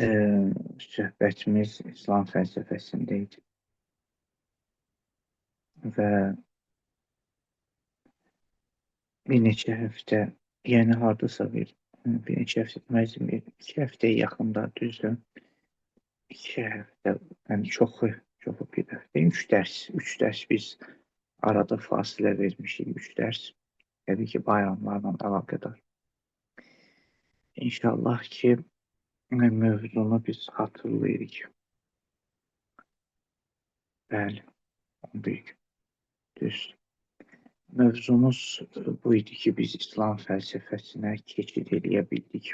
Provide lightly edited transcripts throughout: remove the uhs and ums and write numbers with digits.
Söhbətimiz İslam fəlsəfəsində idi və bir neçə həftə, yəni hardasa bir neçə həftə deməzdim, 2 həftəyə yaxında düzdür. 2 həftə, yəni çoxu bir həftə, 3 dərs biz arada fasilə vermişik, 3 dərs. Təbii ki, bayramlarla əlaqədar. İnşallah ki, mövzunu biz hatırlayırıq. Bəli, 11 düz. Mövzumuz bu idi ki, biz İslam fəlsəfəsinə keçid eləyə bildik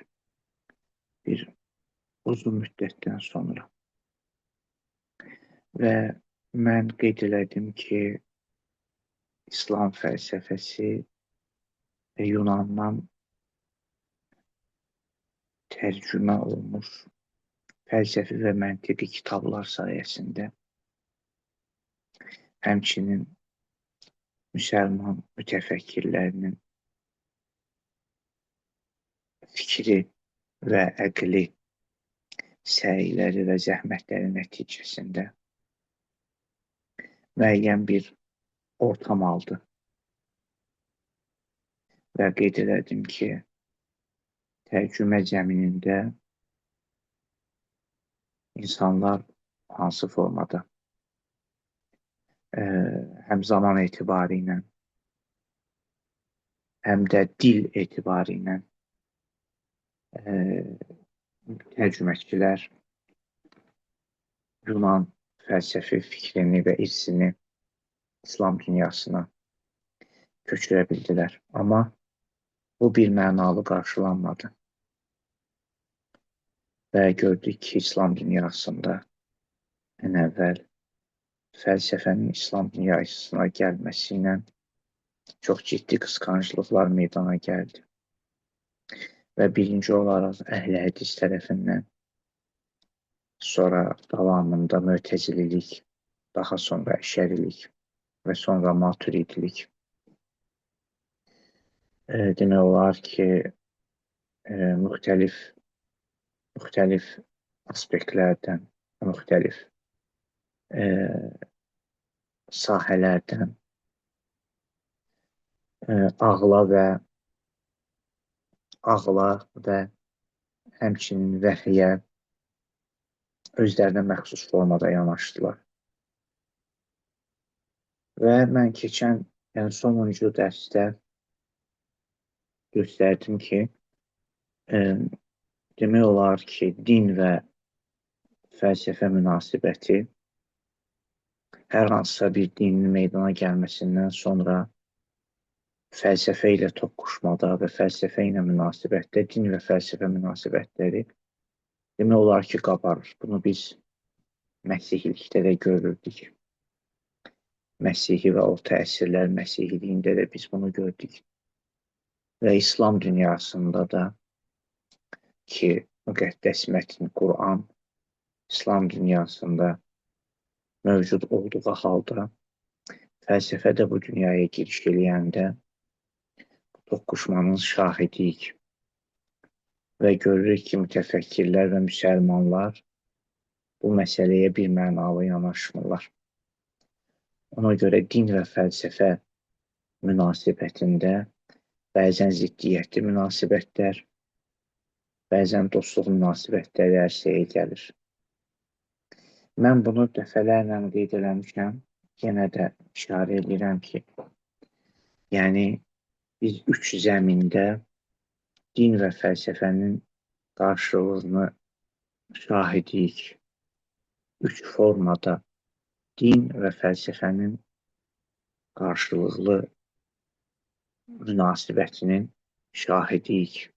bir uzun müddətdən sonra. Və mən qeyd elədim ki, İslam fəlsəfəsi Yunandan tərcümə olmuş fəlsəfi və məntiqi kitablar sayəsində, həmçinin müsəlman mütəfəkkirlərinin fikri və əqli səyləri və zəhmətləri nəticəsində müəyyən bir ortam aldı. Və qeyd elədim ki, tərcümə zəminində insanlar hansı formada, həm zaman etibarı ilə, həm də dil etibarı ilə tərcüməçilər Yunan fəlsəfi fikrini və irsini İslam dünyasına köçürə bildilər. Amma bu bir mənalı qarşılanmadı. Və gördük ki, İslam dünyasında ən əvvəl fəlsəfənin İslam dünyasına gəlməsi ilə çox ciddi qısqanclıqlar meydana gəldi. Və birinci olaraq əhl-i hədis tərəfindən, sonra davamında mötəzililik, daha sonra əşərilik və sonra maturidilik. Demək olar ki, müxtəlif aspektlərdən, müxtəlif sahələrdən ağla və həmçinin vəhyə özlərinə məxsus formada yanaşdılar. Və mən keçən, yəni sonuncu dərsdə göstərdim ki, demək olar ki, din və fəlsəfə münasibəti hər hansısa bir dinin meydana gəlməsindən sonra fəlsəfə ilə toqquşmada və fəlsəfə ilə münasibətdə din və fəlsəfə münasibətləri demək olar ki, qabarır. Bunu biz Məsihlikdə də görürdük. Məsihi və orta əsrlər Məsihiliyində də biz bunu gördük. Və İslam dünyasında da ki, müqəddəs mətn Quran İslam dünyasında mövcud olduğu halda fəlsəfə də bu dünyaya giriş eləyəndə toqquşmanın şahidiyik. Və görürük ki, mütəfəkkirlər və müsəlmanlar bu məsələyə bir mənalı yanaşmırlar. Ona görə din və fəlsəfə münasibətində bəzən ziddiyyətli münasibətlər, bəzən dostluq münasibətləri ərsəyə gəlir. Mən bunu dəfələrlə qeyd eləmişəm, yenə də işarə edirəm ki, yəni biz 3 zəmində din və fəlsəfənin qarşılığını şahidiyik. 3 formada din və fəlsəfənin qarşılıqlı münasibətinin şahidiyik.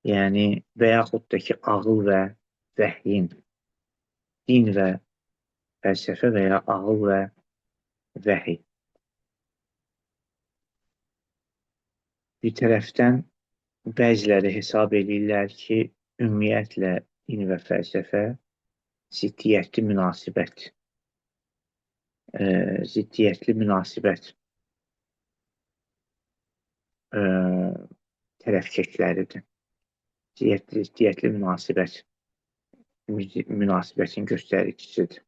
Yəni, və yaxud da ki, ağıl və vəhyin, din və fəlsəfə və ya ağıl və vəhiy. Bir tərəfdən bəziləri hesab edirlər ki, ümumiyyətlə din və fəlsəfə ziddiyyətli münasibət tərəfkeşləridir. ziddiyyətli münasibətin göstəricisidir.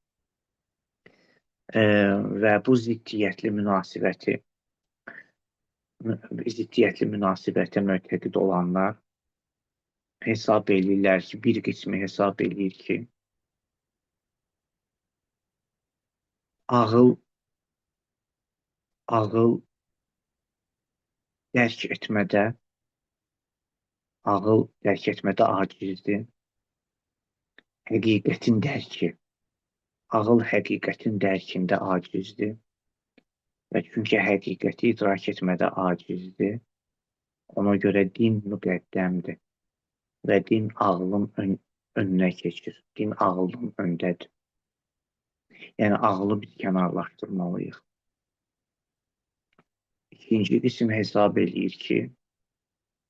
Və bu ziddiyyətli münasibətə mötəqid olanlar hesab edirlər ki, bir qismi hesab edir ki, ağıl dərk etmədə acizdir. Ağıl həqiqətin dərkində acizdir. Və çünki həqiqəti idrak etmədə acizdir, ona görə din müqəddəmdir. Və din ağlın önünə keçir. Din ağlın öndədir. Yəni, ağlı biz kənarlaşdırmalıyıq. İkinci qism hesab edir ki,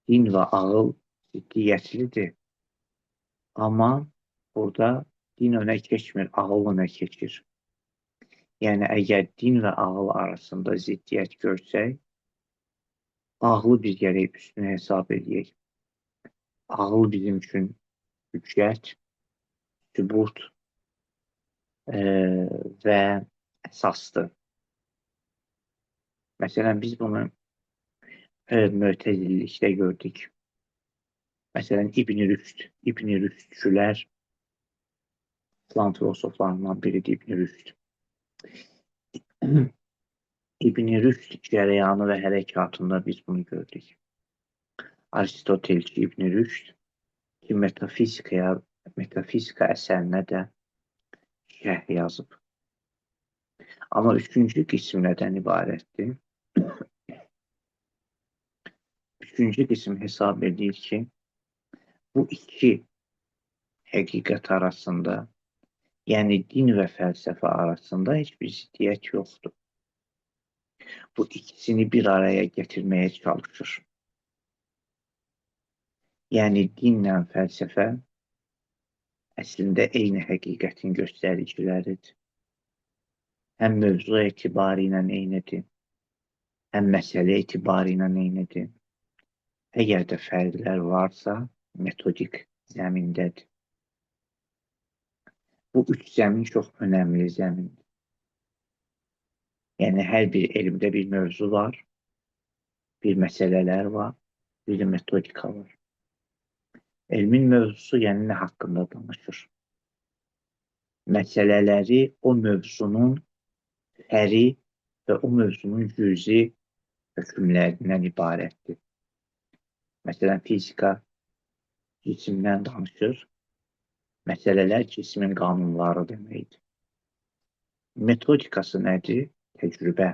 din və ağıl ziddiyyətlidir. Amma burada din önə keçmir, ağıl önə keçir. Yəni, əgər din və ağıl arasında ziddiyyət görsək, ağlı biz gərək üstünü hesab edək. Ağıl bizim üçün hüccət, sübut və əsasdır. Məsələn, biz bunu Mötəzillikdə gördük. Məsələn, İbn Rüşdçülər, İslam filosoflarından biridir İbn Rüşd. İbn Rüşd cərəyanı və hərəkatında biz bunu gördük. Aristotelçi İbn Rüşd ki, metafizika əsərinə də şərh yazıb. Amma üçüncü qism nədən ibarətdir? Üçüncü qism hesab edir ki, bu iki həqiqət arasında, yəni din və fəlsəfə arasında heç bir ziddiyyət yoxdur. Bu ikisini bir araya gətirməyə çalışır. Yəni, dinlə fəlsəfə əslində eyni həqiqətin göstəriciləridir. Həm mövzu etibarı ilə eynidir, həm məsələ etibarı ilə eynidir. Əgər də fərqlər varsa, metodik zəmindədir. Bu üç zəmin çox önəmli zəmindir. Yəni, hər bir elmdə bir mövzu var, bir məsələlər var, bir də metodika var. Elmin mövzusu, yəni nə haqqında danışır? Məsələləri o mövzunun fəri və o mövzunun cüzi hökmlərindən ibarətdir. Məsələn, fizika cisimdən danışır, məsələlər cismin qanunları deməkdir. Metodikası nədir? Təcrübə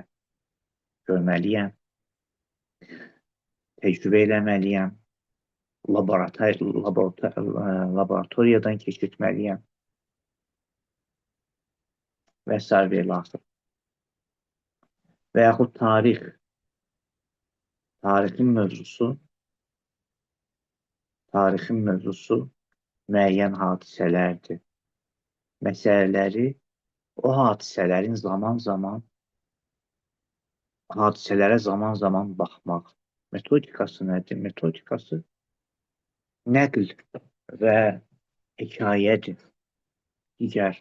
görməliyəm, təcrübə eləməliyəm, laboratoriyadan keçirtməliyəm və s. və ilaxır. Və yaxud tarixin mövzusu müəyyən hadisələrdir. Məsələləri o hadisələrə zaman baxmaq. Metodikası nədir? Metodikası nəql və hekayədir. Digər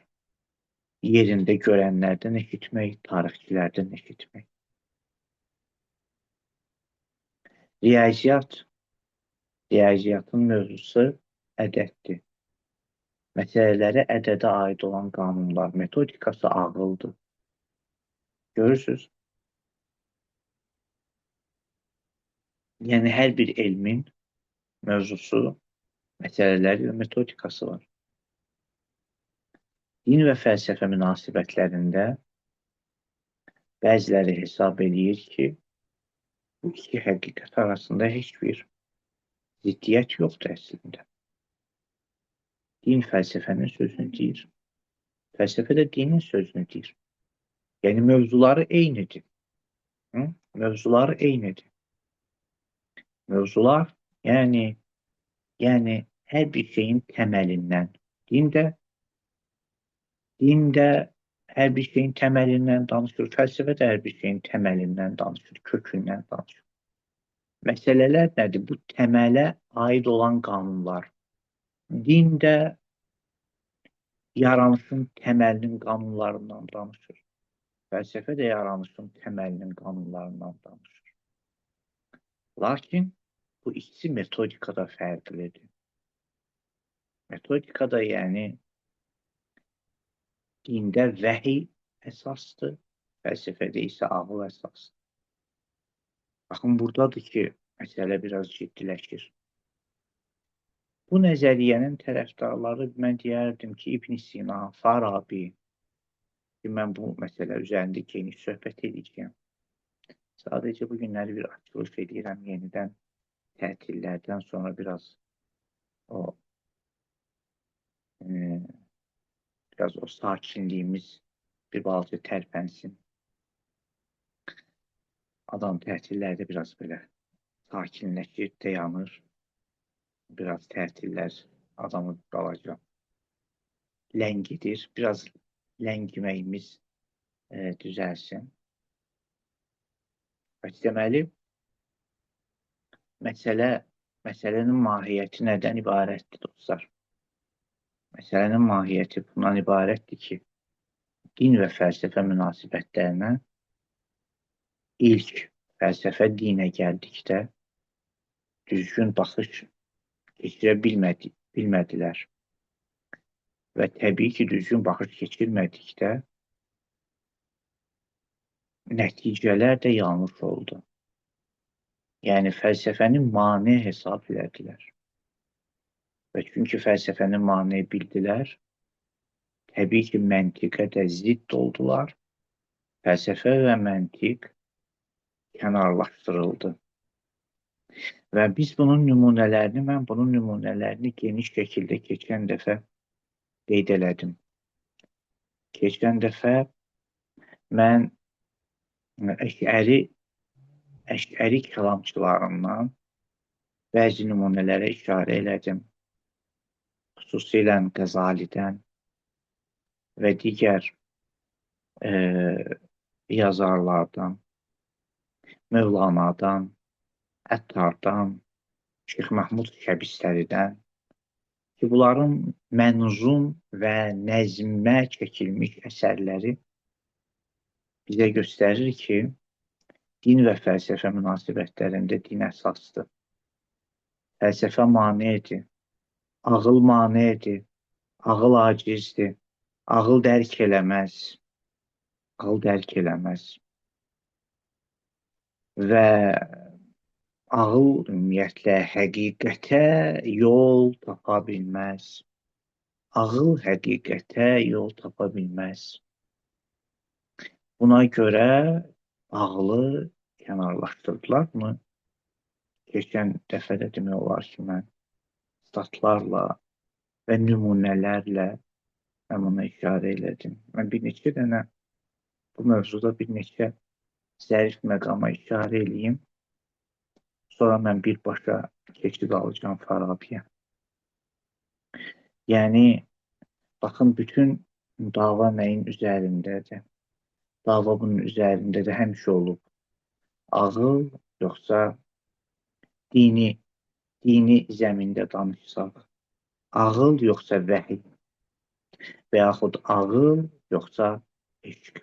yerində görənlərdən eşitmək, tarixçilərdən eşitmək. Riyaziyyatın mövzusu ədəddir. Məsələləri ədədə aid olan qanunlar, metodikası ağıldır. Görürsünüz? Yəni, hər bir elmin mövzusu, məsələləri və metodikası var. Din və fəlsəfə münasibətlərində bəziləri hesab edir ki, bu iki həqiqət arasında heç bir ziddiyyət yoxdur əslində. Din fəlsəfənin sözünü deyir, fəlsəfə də dinin sözünü deyir. Yəni, mövzuları eynidir. Mövzular, yəni hər bir şeyin təməlindən, din də hər bir şeyin təməlindən danışır, fəlsəfə də hər bir şeyin təməlindən danışır, kökündən danışır. Məsələlər nədir? Bu təmələ aid olan qanunlar. Din də yaranışın təməlinin qanunlarından danışır. Fəlsəfə də yaranışın təməlinin qanunlarından danışır. Lakin bu ikisi metodikada fərqlidir. Metodikada yəni dində vəhiy əsasdır, fəlsəfədə isə ağıl əsasdır. Baxın, buradadır ki, məsələ biraz ciddiləşir. Bu nəzəriyyənin tərəfdarları, mən deyərdim ki, İbn Sina, Farabi, ki, mən bu məsələ üzərində geniş söhbət edəcəyəm. Sadəcə bu günləri bir açılış edirəm yenidən tətillərdən sonra biraz o sakinliyimiz bir balaca tərpənsin. Adam tətillərdə biraz belə sakinləşir, dayanır. Biraz tətillər adamı qalacaq. Ləngidir. Biraz ləngiməyimiz düzəlsin. Deməli, məsələnin mahiyyəti nədən ibarətdir, dostlar? Məsələnin mahiyyəti bundan ibarətdir ki, din və fəlsəfə münasibətlərinə ilk fəlsəfə dinə gəldikdə düzgün baxış keçirə bilmədilər. Və təbii ki, düzgün baxış keçirmədikdə nəticələr də yanlış oldu. Yəni, fəlsəfəni mane hesab elədilər. Və çünki fəlsəfəni mane bildilər, təbii ki, məntiqə də zidd oldular. Fəlsəfə və məntiq kənarlaşdırıldı. Və biz bunun nümunələrini geniş şəkildə keçən dəfə qeyd elədim. Keçən dəfə mən əşəri kəlamçılarından bəzi nümunələrə işarə elədim. Xüsusilə Qəzalidən və digər yazarlardan, Mövlanadan, Əttardan, Şeyx Məhmud Şəbistəridən ki, bunların mənzum və nəzmə çəkilmiş əsərləri bizə göstərir ki, din və fəlsəfə münasibətlərində din əsasdır. Fəlsəfə manedir, ağıl manedir, ağıl acizdir, ağıl dərk eləməz. Və ağıl ümumiyyətlə həqiqətə yol tapa bilməz. Ağıl həqiqətə yol tapa bilməz. Buna görə ağlı kənarlaşdırdılar. Bunu keçən dəfə də demək olar ki, mən statlarla və nümunələrlə mən buna işarə elədim. Mən bir neçə dənə bu mövzuda bir neçə zərif məqama işarə eləyim. Sonra mən birbaşa keçid alacağım Farabiyə. Yəni, baxın, bütün dava nəyin üzərindədir? Dava bunun üzərində də həmişə olub. Ağıl, yoxsa dini zəmində danışsaq. Ağıl, yoxsa vəhiy. Və yaxud ağıl, yoxsa eşq.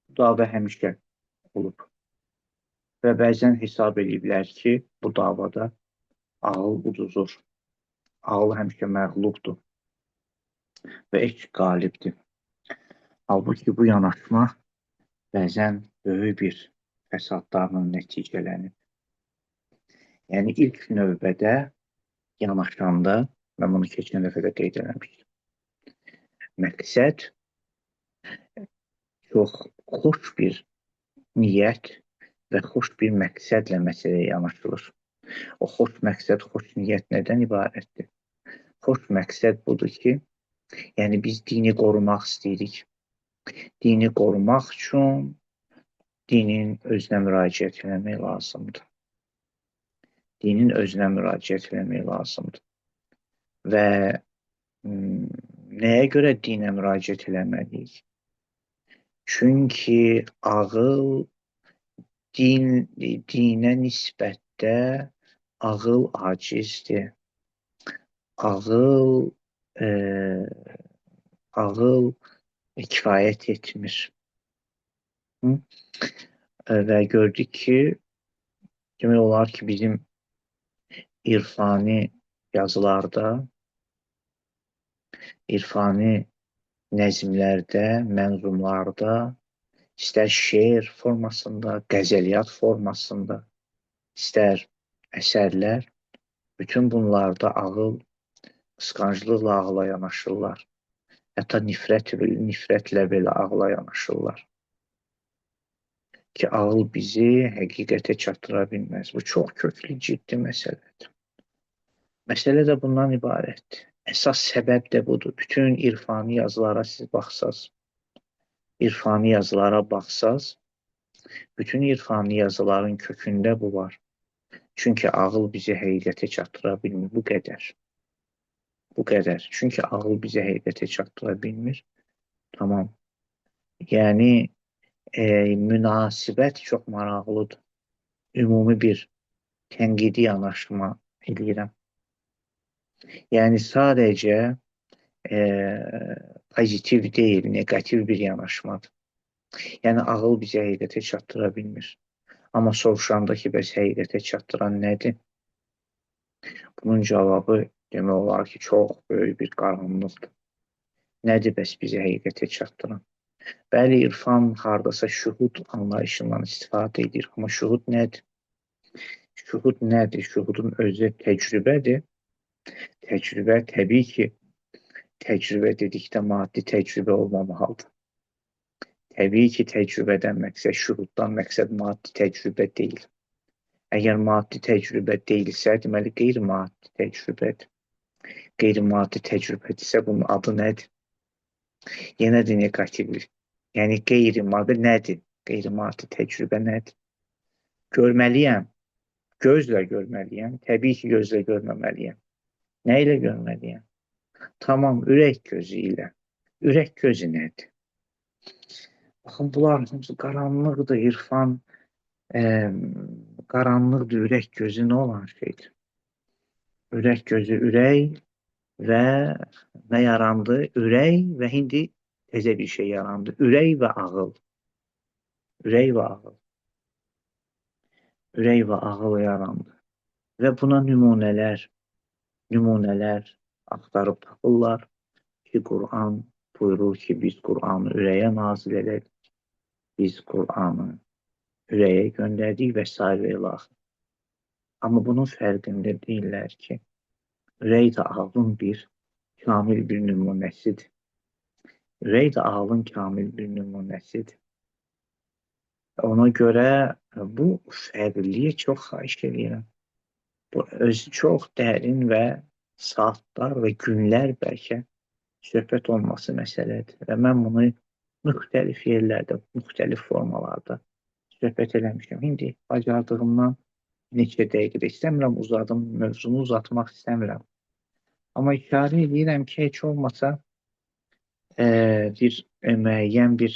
Bu dava həmişə olub. Və bəzən hesab ediblər ki, bu davada ağıl uduzur. Ağıl həmişə məğlubdur və eşq qalibdir. Halbuki bu yanaşma bəzən böyük bir fəsadlarla nəticələnib. Yəni, ilk növbədə yanaşanda, mən bunu keçən dəfə də qeyd eləmişdim, məqsəd çox xoş bir niyyət və xoş bir məqsədlə məsələyə yanaşılır. O xoş məqsəd, xoş niyyət nədən ibarətdir? Xoş məqsəd budur ki, yəni biz dini qorumaq istəyirik. Dini qorumaq üçün dinin özünə müraciət eləmək lazımdır. Və nəyə görə dinə müraciət eləməliyik? Çünki ağıl dinə nisbətdə ağıl acizdir. Ağıl e, ağıl kifayət etmir. Hı? Və gördük ki, demək olar ki, bizim irfani yazılarda, irfani nəzmlərdə, mənzumlarda, istər şeir formasında, qəzəliyyat formasında, istər əsərlər, bütün bunlarda ağıl qısqanclıqla ağla yanaşırlar. Hətta nifrətlə belə ağla yanaşırlar. Ki, ağıl bizi həqiqətə çatdıra bilməz. Bu çox köklü, ciddi məsələdir. Məsələ də bundan ibarətdir. Əsas səbəb də budur. Bütün irfani yazılara siz baxsaz, bütün irfani yazıların kökündə bu var. Çünki ağıl bizi həqiqətə çatdıra bilmir. Bu qədər. Bu qədər. Çünki ağıl bizi həqiqətə çatdıra bilmir. Tamam. Yəni, münasibət çox maraqlıdır. Ümumi bir tənqidi yanaşma edirəm. Yəni, sadəcə pozitiv deyil, negativ bir yanaşmadır. Yəni, ağıl bizi həqiqətə çatdıra bilmir. Amma soruşanda ki, bəs həqiqətə çatdıran nədir? Bunun cavabı demək olar ki, çox böyük bir qaranlıqdır. Nədir bəs bizi həqiqətə çatdıran? Bəli, irfan hardasa şühud anlayışından istifadə edir. Amma şühud nədir? Şühud nədir? Şühudun özü təcrübədir. Təcrübə təbii ki, təcrübə dedikdə maddi təcrübə olmamalıdır. Təbii ki, təcrübədən məqsəd, şühuddan məqsəd maddi təcrübə deyil. Əgər maddi təcrübə deyilsə, deməli qeyri-maddi təcrübədir. Qeyri-maddi təcrübədirsə, bunun adı nədir? Yenə də negativdir. Yəni, qeyri-maddi nədir? Qeyri-maddi təcrübə nədir? Görməliyəm, gözlə görməliyəm, təbii ki, gözlə görməməliyəm. Nə ilə görməliyəm? Tamam, ürək gözü ilə. Ürək gözü nədir? Baxın, bunlar hamısı qaranlıqdır, irfan, qaranlıqdır, ürək gözü nə olan şeydir? Ürək gözü, ürək və nə yarandı? Ürək və indi təzə bir şey yarandı. Ürək və ağıl. Ürək və ağıl. Ürək və ağıl yarandı. Və buna nümunələr axtarıb tapırlar ki, Qur'an buyurur ki, biz Qur'anı ürəyə nazil edək, biz Qur'anı ürəyə göndərdik və s. və ilax. Amma bunun fərqində deyirlər ki, ürək də ağlın kamil bir nümunəsidir. Ürək də ağlın kamil bir nümunəsidir. Ona görə bu fərqliyə çox xahiş edirəm. Bu özü çox dərin və saatlar və günlər bəlkə söhbət olması məsələdir. Və mən bunu müxtəlif yerlərdə, müxtəlif formalarda söhbət eləmişəm. İndi bacardığımdan neçə dəqiqədə istəmirəm uzadım, mövzunu uzatmaq istəmirəm. Amma işarə edirəm ki, heç olmasa bir müəyyən bir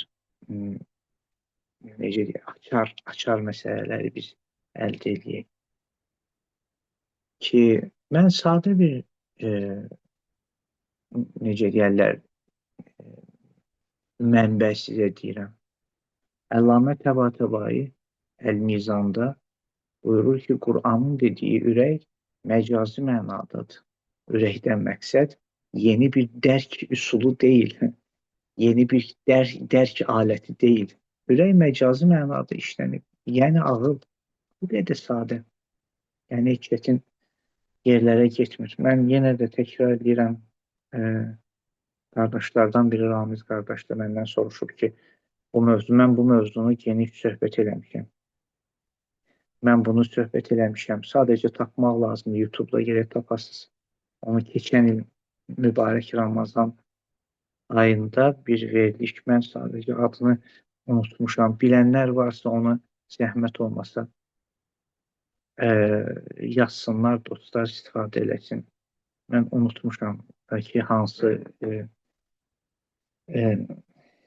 necə deyək, açar məsələləri biz əldə edəyək. Ki, mən sadə bir necə deyərlər, mənbə sizə deyirəm. Əllamə Təbatəbai Əl-Mizanda buyurur ki, Qur'anın dediyi ürək məcazi mənadadır. Ürəkdən məqsəd yeni bir dərk üsulu deyil, yeni bir dərk aləti deyil. Ürək məcazi mənada işlənib. Yəni ağıl bu qədər sadə. Yəni heç çətin yerlərə getmir. Mən yenə də təkrar edirəm, qardaşlardan biri Ramiz qardaş da məndən soruşub ki, mən bu mövzunu geniş söhbət eləmişəm. Mən bunu söhbət eləmişəm. Sadəcə tapmaq lazımdır. YouTube-da yerə tapasınız. Onu keçən il mübarək Ramazan ayında bir veriliş. Mən sadəcə adını unutmuşam. Bilənlər varsa onu zəhmət olmasa yazsınlar, dostlar istifadə eləsin. Mən unutmuşam ki, hansı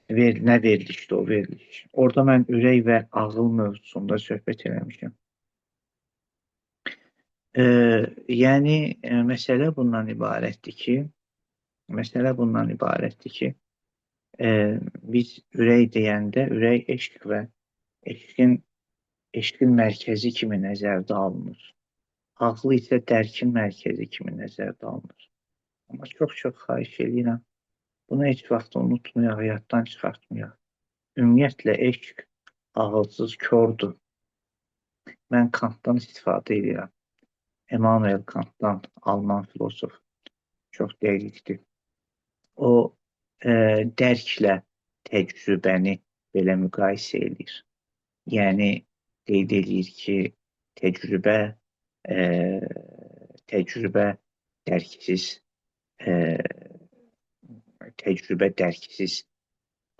nə verilişdir o veriliş. Orada mən ürək və ağıl mövzusunda söhbət eləmişəm. E, yəni məsələ bundan ibarətdir ki, məsələ bundan ibarətdir ki, e, biz ürək deyəndə ürək eşq və eşqin eşqin mərkəzi kimi nəzərdə alınır. Ağlı isə dərkin mərkəzi kimi nəzərdə alınır. Amma çox-çox xahiş edirəm, bunu heç vaxt unutmayaq, yaddan çıxartmayaq. Ümumiyyətlə, eşq ağılsız kördür. Mən Kantdan istifadə edirəm. Immanuel Kantdan, Alman filosof, çox dəqiqdir. O, dərklə təcrübəni belə müqayisə edir. Yəni, qeyd edir ki, təcrübə, e, təcrübə dərksiz, e, təcrübə dərksiz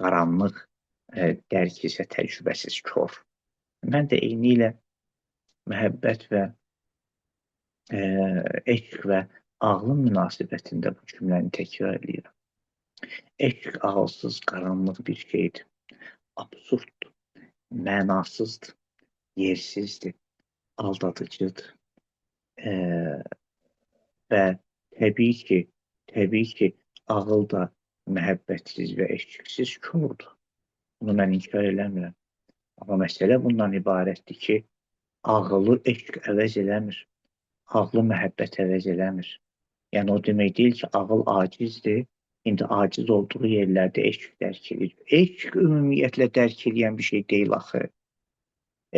qaranlıq, dərk isə təcrübəsiz kor. Mən də eyni ilə məhəbbət və eşq və ağlın münasibətində bu cümləni təkrar edirəm. Eşq ağılsız, qaranlıq bir şeydir. Absurddur, mənasızdır, yersizdir, aldadıcıdır. Və təbii ki, ağıl da məhəbbətsiz və eşqsiz kordur. Bunu mən inkar eləmirəm. Amma məsələ bundan ibarətdir ki, ağılı eşq əvəz eləmir. Ağlı məhəbbət əvəz eləmir. Yəni o demək deyil ki, ağıl acizdir. İndi aciz olduğu yerlərdə eşq dərk edir. Eşq ümumiyyətlə dərk edən bir şey deyil axı.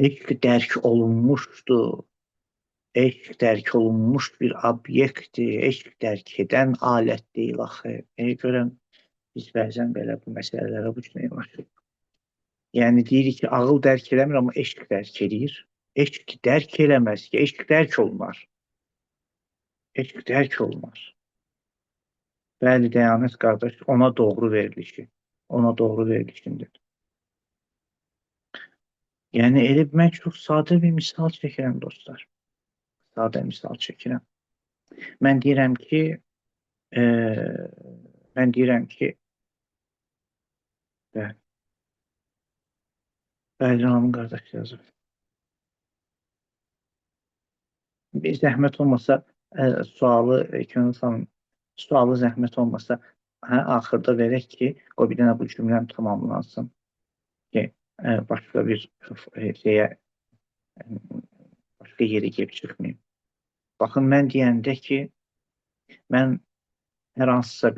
Eşq dərk olunmuşdur. Eşq dərk olunmuş bir obyektdir. Eşq dərk edən alət deyil axı. Görəm, biz bəzən belə bu məsələlərə bu cür yanaşırıq. Yəni deyirik ki, ağıl dərk eləmir, amma eşq dərk edir. Eşq dərk eləməz ki, eşq dərk olunur. Eşq dərk olunur. Bəli, Dəyanət qardaş, ona doğru verilişi. Ona doğru verilişindir. Yəni, elə mən çox sadə bir misal çəkirəm, dostlar. Sadə misal çəkirəm. Mən deyirəm ki, bəli, Ramin qardaş yazır. Bir zəhmət olmasa, sualı zəhmət olmasa, axırda verək ki, o bir dənə bu cümləm tamamlansın ki, başqa bir şeyə, başqa yerə gəlib çıxmayayım. Baxın, mən deyəndə ki, mən hər hansısa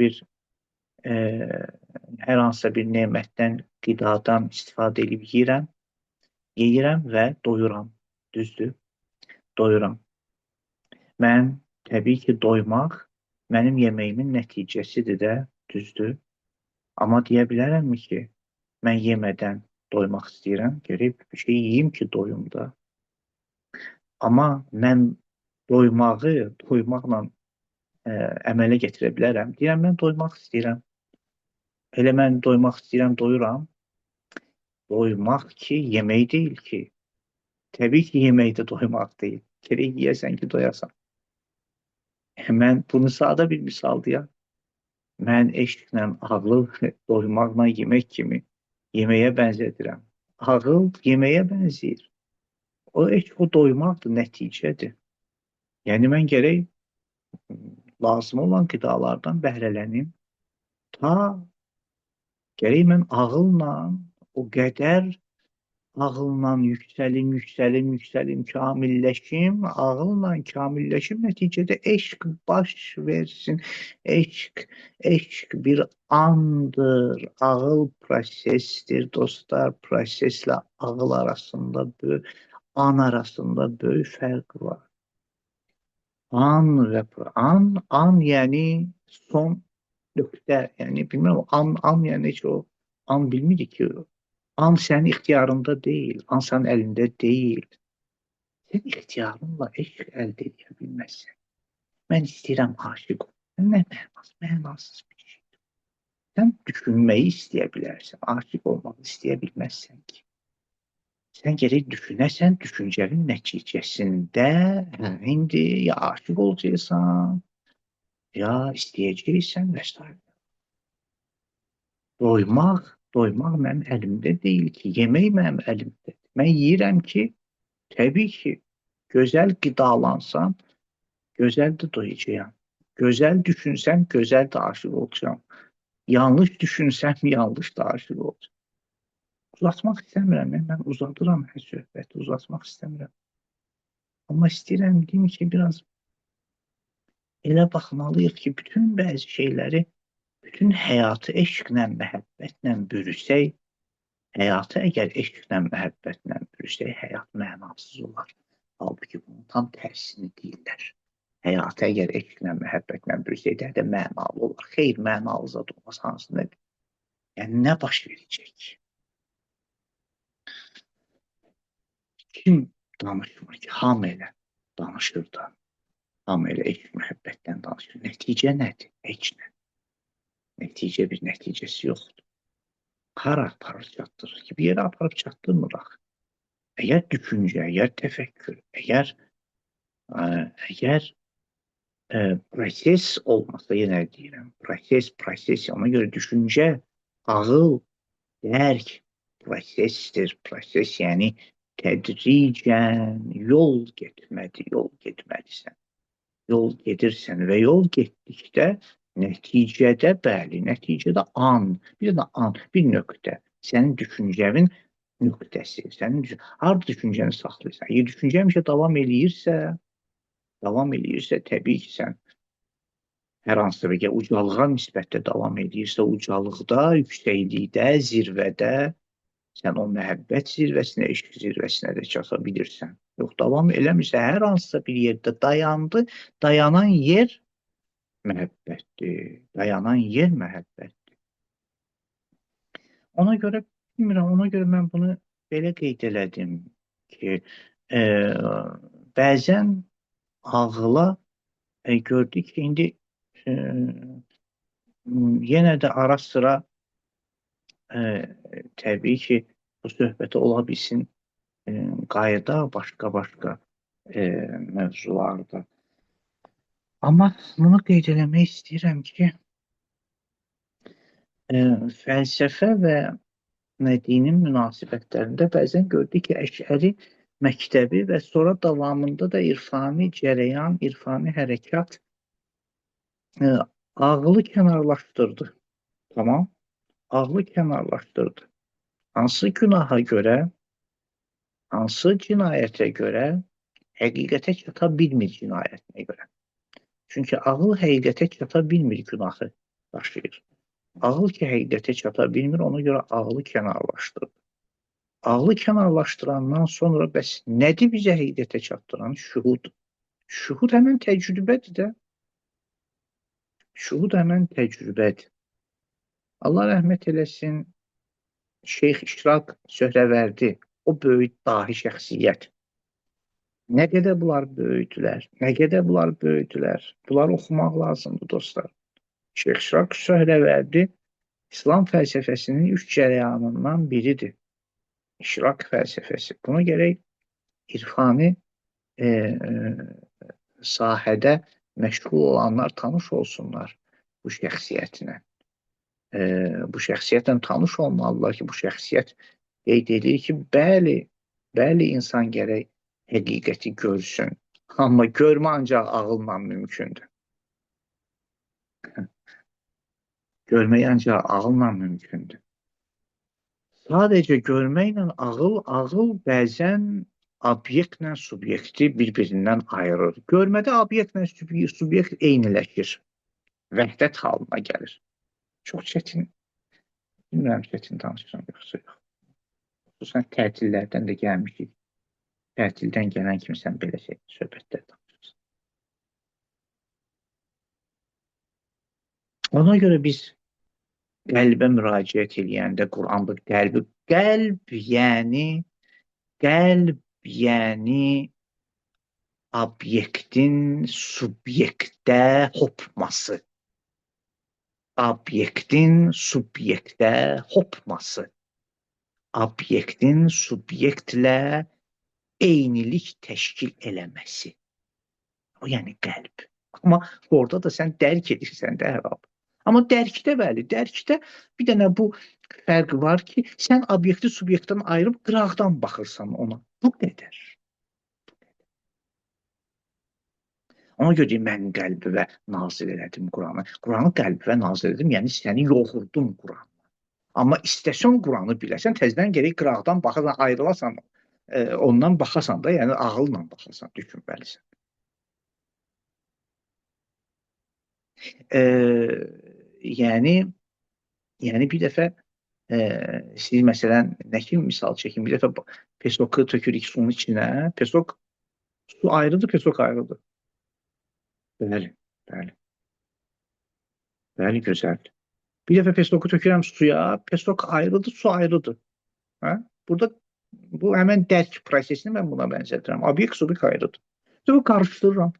bir nemətdən, qidadan istifadə edib yeyirəm və doyuram. Düzdür? Doyuram. Mən təbii ki, doymaq mənim yeməyimin nəticəsidir də, düzdür? Amma deyə bilərəmmi ki, mən yemədən doymaq istəyirəm, gərək bir şey yeyim ki, doyum da. Amma mən doymaqla əmələ gətirə bilərəm. Deyirəm, mən doymaq istəyirəm. Elə mən doymaq istəyirəm, doyuram. Doymaq ki, yemək deyil ki. Təbii ki, yemək də doymaq deyil. Gərək yeyəsən ki, doyasan. Mən bunu sadə bir misal deyəm. Mən eşqlə, ağlı doymaqla yemək kimi yeməyə bənzədirəm. Ağıl yeməyə bənzəyir. O eşq, o doymaqdır, nəticədir. Yəni mən gərək lazım olan qidalardan bəhrələnim. Gərək mən ağılla o qədər ağılla yüksəlim, kamilləşim, ağılla kamilləşim, nəticədə eşq baş versin. Eşq bir andır, ağıl prosesdir, dostlar, proseslə ağıl arasında, an arasında böyük fərq var. An yəni son nöqtə, yəni bilmirəm, an yəni heç o an bilmirik ki, an sənin ixtiyarında deyil, an sənin əlində deyil. Sən ixtiyarınla eşq əldə edə bilməzsən. Mən istəyirəm aşiq ol. Nə mənasız bir şey. Sən düşünməyi istəyə bilərsən, aşiq olmağı istəyə bilməzsən ki. Sən gərək düşünəsən, düşüncənin nəticəsində indi ya aşiq olacaqsan, ya istəyəcəksən və s. Doymaq mənim əlimdə deyil ki, yemək mənim əlimdədir. Mən yeyirəm ki, təbii ki, Gözəl qidalansan, gözəl də doyacağam. Gözəl düşünsəm, gözəl də aşıq olacağam. Yanlış düşünsəm, yanlış da aşıq olacağam. Uzatmaq istəmirəm, mən uzadıram hər söhbəti, uzatmaq istəmirəm. Amma istəyirəm deyim ki, biraz elə baxmalıyıq ki, bütün bəzi şeyləri, bütün həyatı eşqlə, məhəbbətlə bürüsək, həyatı əgər eşqlə, məhəbbətlə bürüsək, həyat mənasız olar. Halbuki bunun tam tərsini deyirlər. Həyatı əgər eşqlə, məhəbbətlə bürüsək, də mənalı olar. Xeyr, mənalı zad olmaz, hansı nədir? Yəni, nə baş verəcək? Kim danışmır ki, hamı elə danışır da. Hamı elə eşq, məhəbbətdən danışır. Nəticə nədir? Heç nə. Nəticə bir nəticəsi yoxdur. Hara aparır çatdırır ki, bir yerə aparıb çatdırmıraq. Əgər düşüncə, əgər təfəkkür, əgər proses olmasa, yenə deyirəm, proses, ona görə düşüncə, ağıl, dərk, prosesdir. Proses, yəni tədricən yol getməlisən. Yol gedirsən və yol getdikdə nəticədə, bəli, nəticədə bir də an, bir nöqtə, sənin düşüncəvin nöqtəsi, harada düşüncəni saxlayırsan. Əgər düşüncə həmişə davam eləyirsə, təbii ki, sən hər hansısa bir ucalığa nisbətdə davam eləyirsə, ucalıqda, yüksəklikdə, zirvədə, sən o məhəbbət zirvəsinə, eşq zirvəsinə də çata bilirsən. Yox, davam eləmirsə, hər hansısa bir yerdə dayandı, dayanan yer məhəbbətdir. Ona görə, bilmirəm, mən bunu belə qeyd elədim ki, bəzən ağıla gördük ki, indi yenə də ara sıra təbii ki, bu söhbəti ola bilsin qayıda başqa mövzularda. Amma bunu qeyd eləmək istəyirəm ki, fəlsəfə və dinin münasibətlərində bəzən gördük ki, Əşəri məktəbi və sonra davamında da irfani cərəyan, irfani hərəkat ağılı kənarlaşdırdı. Tamam? Ağılı kənarlaşdırdı. Hansı günaha görə, hansı cinayətə görə həqiqətə çata bilmir cinayətinə görə. Çünki ağıl həqiqətə çata bilmir günahı daşıyır. Ağıl ki, həqiqətə çata bilmir, ona görə ağılı kənarlaşdırdı. Ağılı kənarlaşdırandan sonra bəs nədir bizə həqiqətə çatdıran? Şuhud. Şuhud həmən təcrübədir də. Şuhud həmən təcrübədir. Allah rəhmət eləsin, Şeyx İşraq Söhrəvərdi, o böyük dahi şəxsiyyət. Nə qədər bunlar böyüdülər, Bunları oxumaq lazımdır, dostlar. Şeyx İşraq Söhrəvərdi İslam fəlsəfəsinin 3 cərəyanından biridir. İşraq fəlsəfəsi. Buna gərək irfani sahədə məşğul olanlar tanış olsunlar bu şəxsiyyətinə. Bu şəxsiyyətlə tanış olmalılar ki, bu şəxsiyyət qeyd edir ki, bəli, insan gərək həqiqəti görsün. Amma görmə ancaq ağılla mümkündür. Görmək ancaq ağılla mümkündür. Sadəcə görməklə ağıl bəzən obyektlə subyekti bir-birindən ayırır. Görmədə obyektlə subyekt eyniləşir. Vəhdət halına gəlir. Çox çətin. Bilmirəm, çətin danışıram yoxsa yox. Xüsusən tətillərdən də gəlmişik. Tətildən gələn kimi sən belə söhbətlər danışırsan. Ona görə biz qəlbə müraciət eləyəndə Quranda qəlb yəni obyektin subyektə hopması. Obyektin subyektlə eynilik təşkil eləməsi. O, yəni qəlb. Amma orada da sən dərk edirsən də hər halda. Amma dərkdə bir dənə bu fərq var ki, sən obyekti subyektdən ayırıb qıraqdan baxırsan ona. Bu qədər. Ona görə deyir, mən qəlbivə nazil elədim Quranı. Quranı qəlbivə nazil elədim, yəni səni yoğurdum Quran. Amma istəsən Quranı biləsən, təzədən gərək qıraqdan baxasan, ayrılasan, ondan baxasan da, yəni ağılla baxasan, düşünməlisən. Yəni bir dəfə siz məsələn nə kimi misal çəkin, bir dəfə pesoku tökürük suyun içinə, pesok su ayrıdır, pesok ayrıdır. Bəli, bəli, bəli, gözəldir. Bir dəfə pesoku tökürəm suya, pesok ayrıdır, su ayrıdır. Hə? Burada bu həmən dərk prosesini mən buna bənzədirəm. Obyekt, subyekt ayrıdır. Bu qarışdırıram,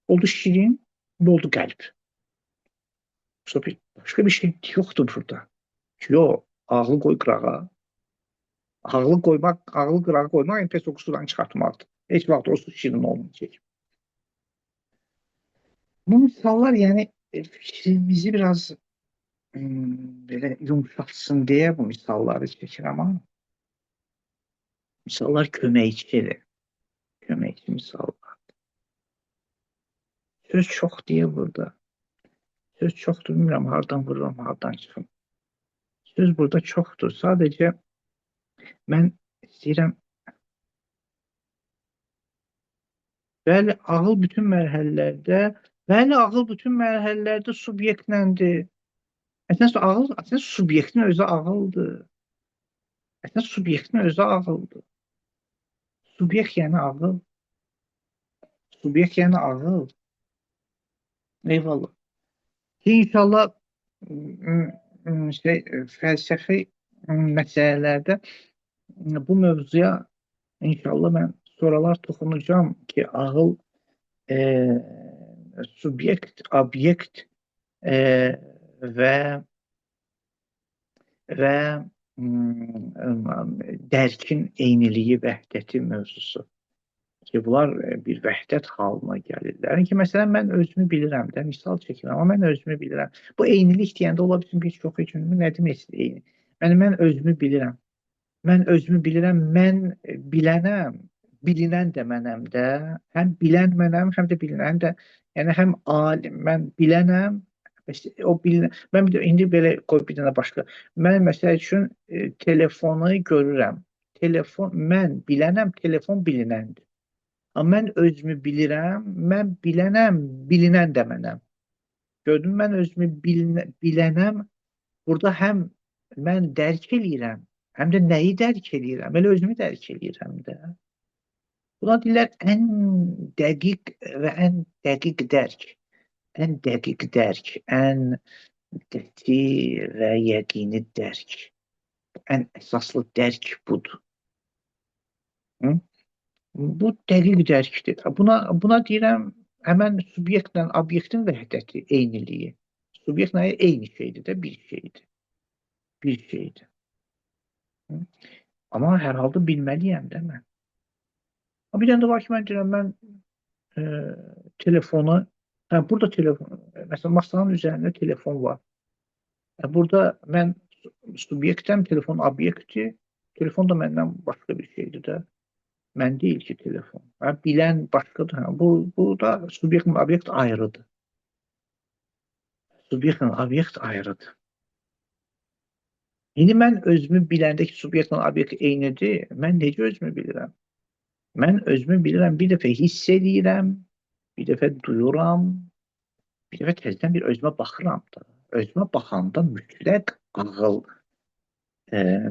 oldu şirin, oldu qəlb. Başqa bir şey yoxdur burada. Yox, ağlı qoy qırağa. Ağlı qırağa qoymaq pesoku sudan çıxartmaqdır. Heç vaxt o su şirin olmayacaq. Bu misallar yəni fikrimizi biraz belə yumuşatsın deyə bu misalları çəkirəm, amma misallar köməkçidir. Köməkçi misallar. Söz çox deyə burada. Söz çoxdur, bilmirəm, hardan vururam, hardan çıxım. Söz burada çoxdur. Sadəcə mən istəyirəm, bəli, ağıl bütün mərhələlərdə subyektlədir. Əslində subyektin özü ağıldır. Subyekt yəni ağıl. Subyekt yəni ağıl. Eyvallah. İnşallah fəlsəfi məsələlərdə bu mövzuya inşallah mən sonralar toxunacağım ki, ağıl subyekt, obyekt və dərkin eyniliyi, vəhdəti mövzusu. Ki, bunlar bir vəhdət halına gəlirlər. Ki, məsələn, mən özümü bilirəm də, misal çəkirəm, amma mən özümü bilirəm. Bu eynilik deyəndə ola bilsin ki, çox üçün nə demək eyni. Mən özümü bilirəm. Mən özümü bilirəm, mən bilənəm, bilinən də mənəm də. Həm bilən mənəm, həm də bilinən də. Yəni, həm alim, mən bilənəm, mən indi belə qoy bir dənə başqa. Mən məsəl üçün telefonu görürəm. Mən bilənəm, telefon bilinəndir. Amma mən özümü bilirəm, mən bilənəm, bilinən də mənəm. Gördüm, mən özümü bilənəm, burada həm mən dərk eləyirəm, həm də nəyi dərk eləyirəm, elə özümü dərk eləyirəm də. Buna deyirlər ən dəqiq və ən dəqiq dərk. Ən dəqiq dərk, ən qəti və yəqini dərk. Ən əsaslı dərk budur. Bu dəqiq dərkdir. Buna deyirəm, həmən subyektlə obyektin vəhdəti, eyniliyi. Subyektlə eyni şeydir də, bir şeydir. Amma hər halda bilməliyəm də mən. Bir dənə də var ki, mən deyirəm, mən telefonu, burada telefon, məsələn, masanın üzərində telefon var. Burada mən subyektəm, telefon obyektdir, telefon da məndən başqa bir şeydir də. Mən deyil ki, telefon. Bilən başqadır. Burada subyektlə obyekt ayrıdır. Subyektlə obyekt ayrıdır. İndi mən özümü biləndə ki, subyektlə obyekt eynidir, mən necə özümü bilirəm? Mən özümü bilirəm, bir dəfə hiss edirəm, bir dəfə duyuram, bir dəfə təzədən bir özümə baxıram da. Özümə baxanda mütləq ağıl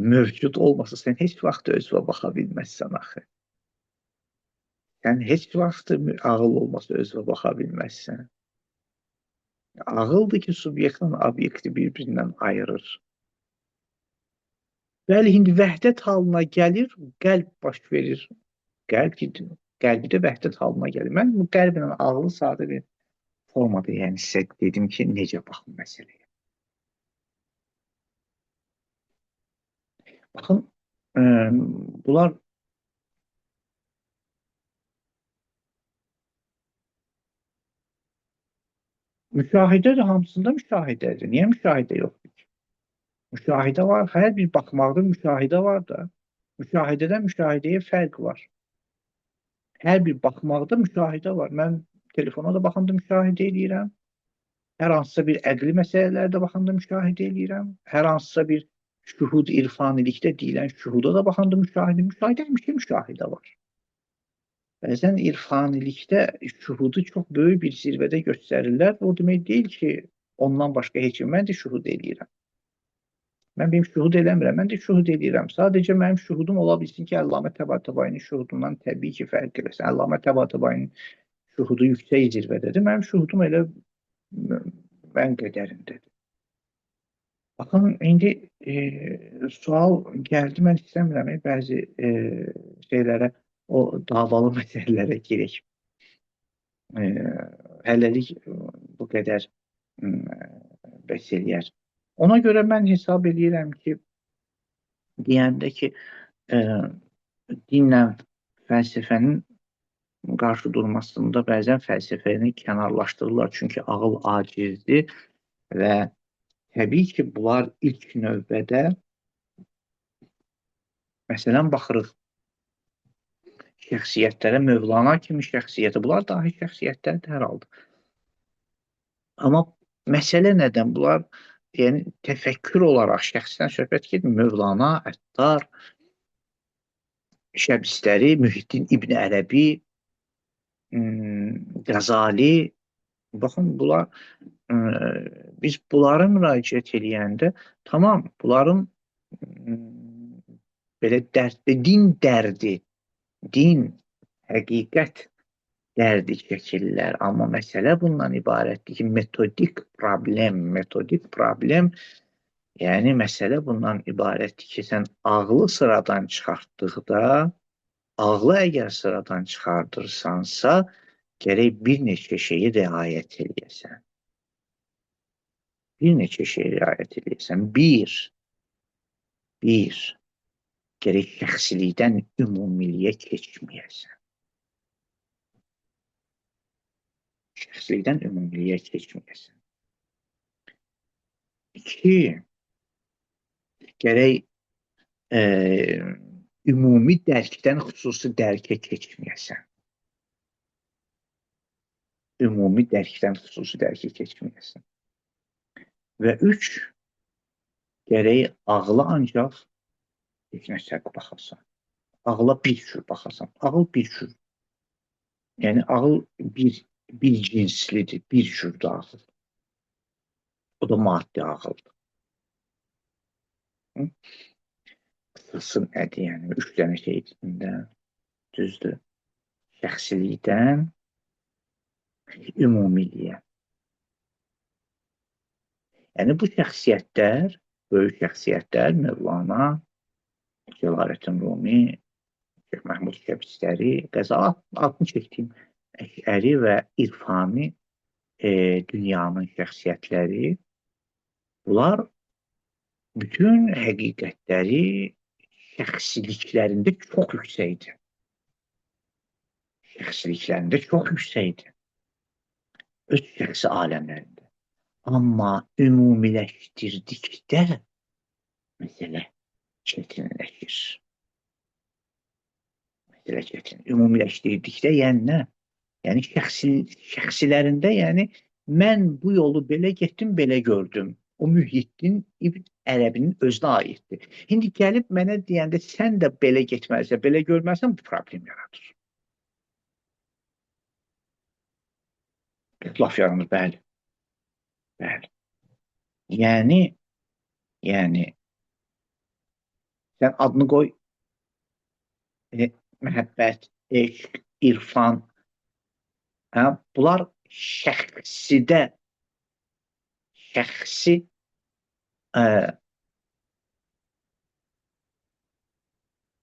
mövcud olmasa, sən heç vaxt özünə baxa bilməzsən axı. Sən heç vaxt ağıl olmasa özünə baxa bilməzsən. Ağıldır ki, subyektlə obyekti bir-birindən ayırır. Bəli, indi vəhdət halına gəlir, qəlb baş verir. Qəlbi də vəhdət halına gəlir. Mən bu qəlblə ağlı sadə bir formada, yəni sizə dedim ki, necə baxın məsələyə. Baxın, bunlar müşahidədir, hamısında müşahidədir. Niyə müşahidə yoxdur ki? Müşahidə var, hər bir baxmaqda müşahidə var da. Müşahidədən müşahidəyə fərq var. hər bir baxmaqda müşahidə var. Mən telefona da baxanda müşahidə edirəm. Hər hansısa bir əqli məsələlərdə baxanda müşahidə edirəm. Hər hansısa bir şühud irfanilikdə deyilən şühuda da baxanda müşahidə etmişəm, müşahidə var. Bəzən irfanilikdə şühudu çox böyük bir zirvədə göstərirlər. O demək deyil ki, ondan başqa heç kim. Mən də şühud edirəm. Mən benim şühud eləmirəm, mən də şühud edirəm. Sadəcə mənim şühudum ola bilsin ki, Əllamə Təbatəbayinin şühudundan təbii ki, fərq eləsin. Əllamə Təbatəbayinin şühudu yüksək zirvədədir. Mənim şühudum elə mən qədərindədir. Baxın, indi sual gəldi, mən istəmirəm bəzi şeylərə, o davalı məsələlərə girək. Hələlik bu qədər bəs eləyər. Ona görə mən hesab edirəm ki, deyəndə ki, dinlə fəlsəfənin qarşı durmasında bəzən fəlsəfəni kənarlaşdırırlar, çünki ağıl acizdir və təbii ki, bunlar ilk növbədə, məsələn, baxırıq şəxsiyyətlərə, Mövlana kimi şəxsiyyətə, bunlar dahi şəxsiyyətlərdir hər halda. Amma məsələ nədən? Bunlar yəni təfəkkür olaraq şəxsdən söhbət gedir. Mövlana, Əttar, Şəbistəri, Mühiddin İbn Ərəbi, Qəzali, baxın, bunlar biz bunlara müraciət edəndə tamam, bunların belə dərddir, din dərdi, din, həqiqət dərdi çəkirlər. Amma məsələ bundan ibarətdir ki, metodik problem, yəni məsələ bundan ibarətdir ki, sən ağlı sıradan çıxartdıqda, ağlı əgər sıradan çıxardırsansa, gərək bir neçə şeyi riayət eləyəsən. Bir neçə şeyi riayət eləyəsən. Bir, gərək şəxsilikdən ümumiliyə keçməyəsən. Şəxsilikdən ümumiliyə keçməyəsən. 2, gərək ümumi dərkdən xüsusi dərkə keçməyəsən. Ümumi dərkdən xüsusi dərkə keçməyəsən. Və 3, gərək ağla ancaq bir nəsəq baxasan. Ağla bir cür baxasan. Ağıl bir cür. Yəni, ağıl bir cinslidir, bir cürdür ağıl. O da maddi ağıldır. Qısası nədir? Yəni, 3 dənə şey içində düzdür. Şəxsilikdən ümumiliyə. Yəni, bu şəxsiyyətlər, böyük şəxsiyyətlər, Mövlana, Cəlaləddin Rumi, Şeyx Məhmud Şəbistəri, Qəzali, adını çəkdiyim əşəri və irfani dünyanın şəxsiyyətləri, bunlar bütün həqiqətləri şəxsiliklərində çox yüksəkdir. Şəxsiliklərində çox yüksəkdir. Öz şəxsi aləmlərində. Amma ümumiləşdirdikdə məsələ çətinləşir. Məsələ çətin. Ümumiləşdirdikdə yəni nə? Yəni şəxsilərində, yəni mən bu yolu belə getdim, belə gördüm. O Mühiddin İbn Ərəbinin özünə aiddir. İndi gəlib mənə deyəndə sən də belə getməlisən, belə görməlisən, bu problem yaradır. İxtilaf yaranır, bəli. Bəli. Yəni sən adını qoy, məhəbbət, eşq, irfan, bunlar şəxsi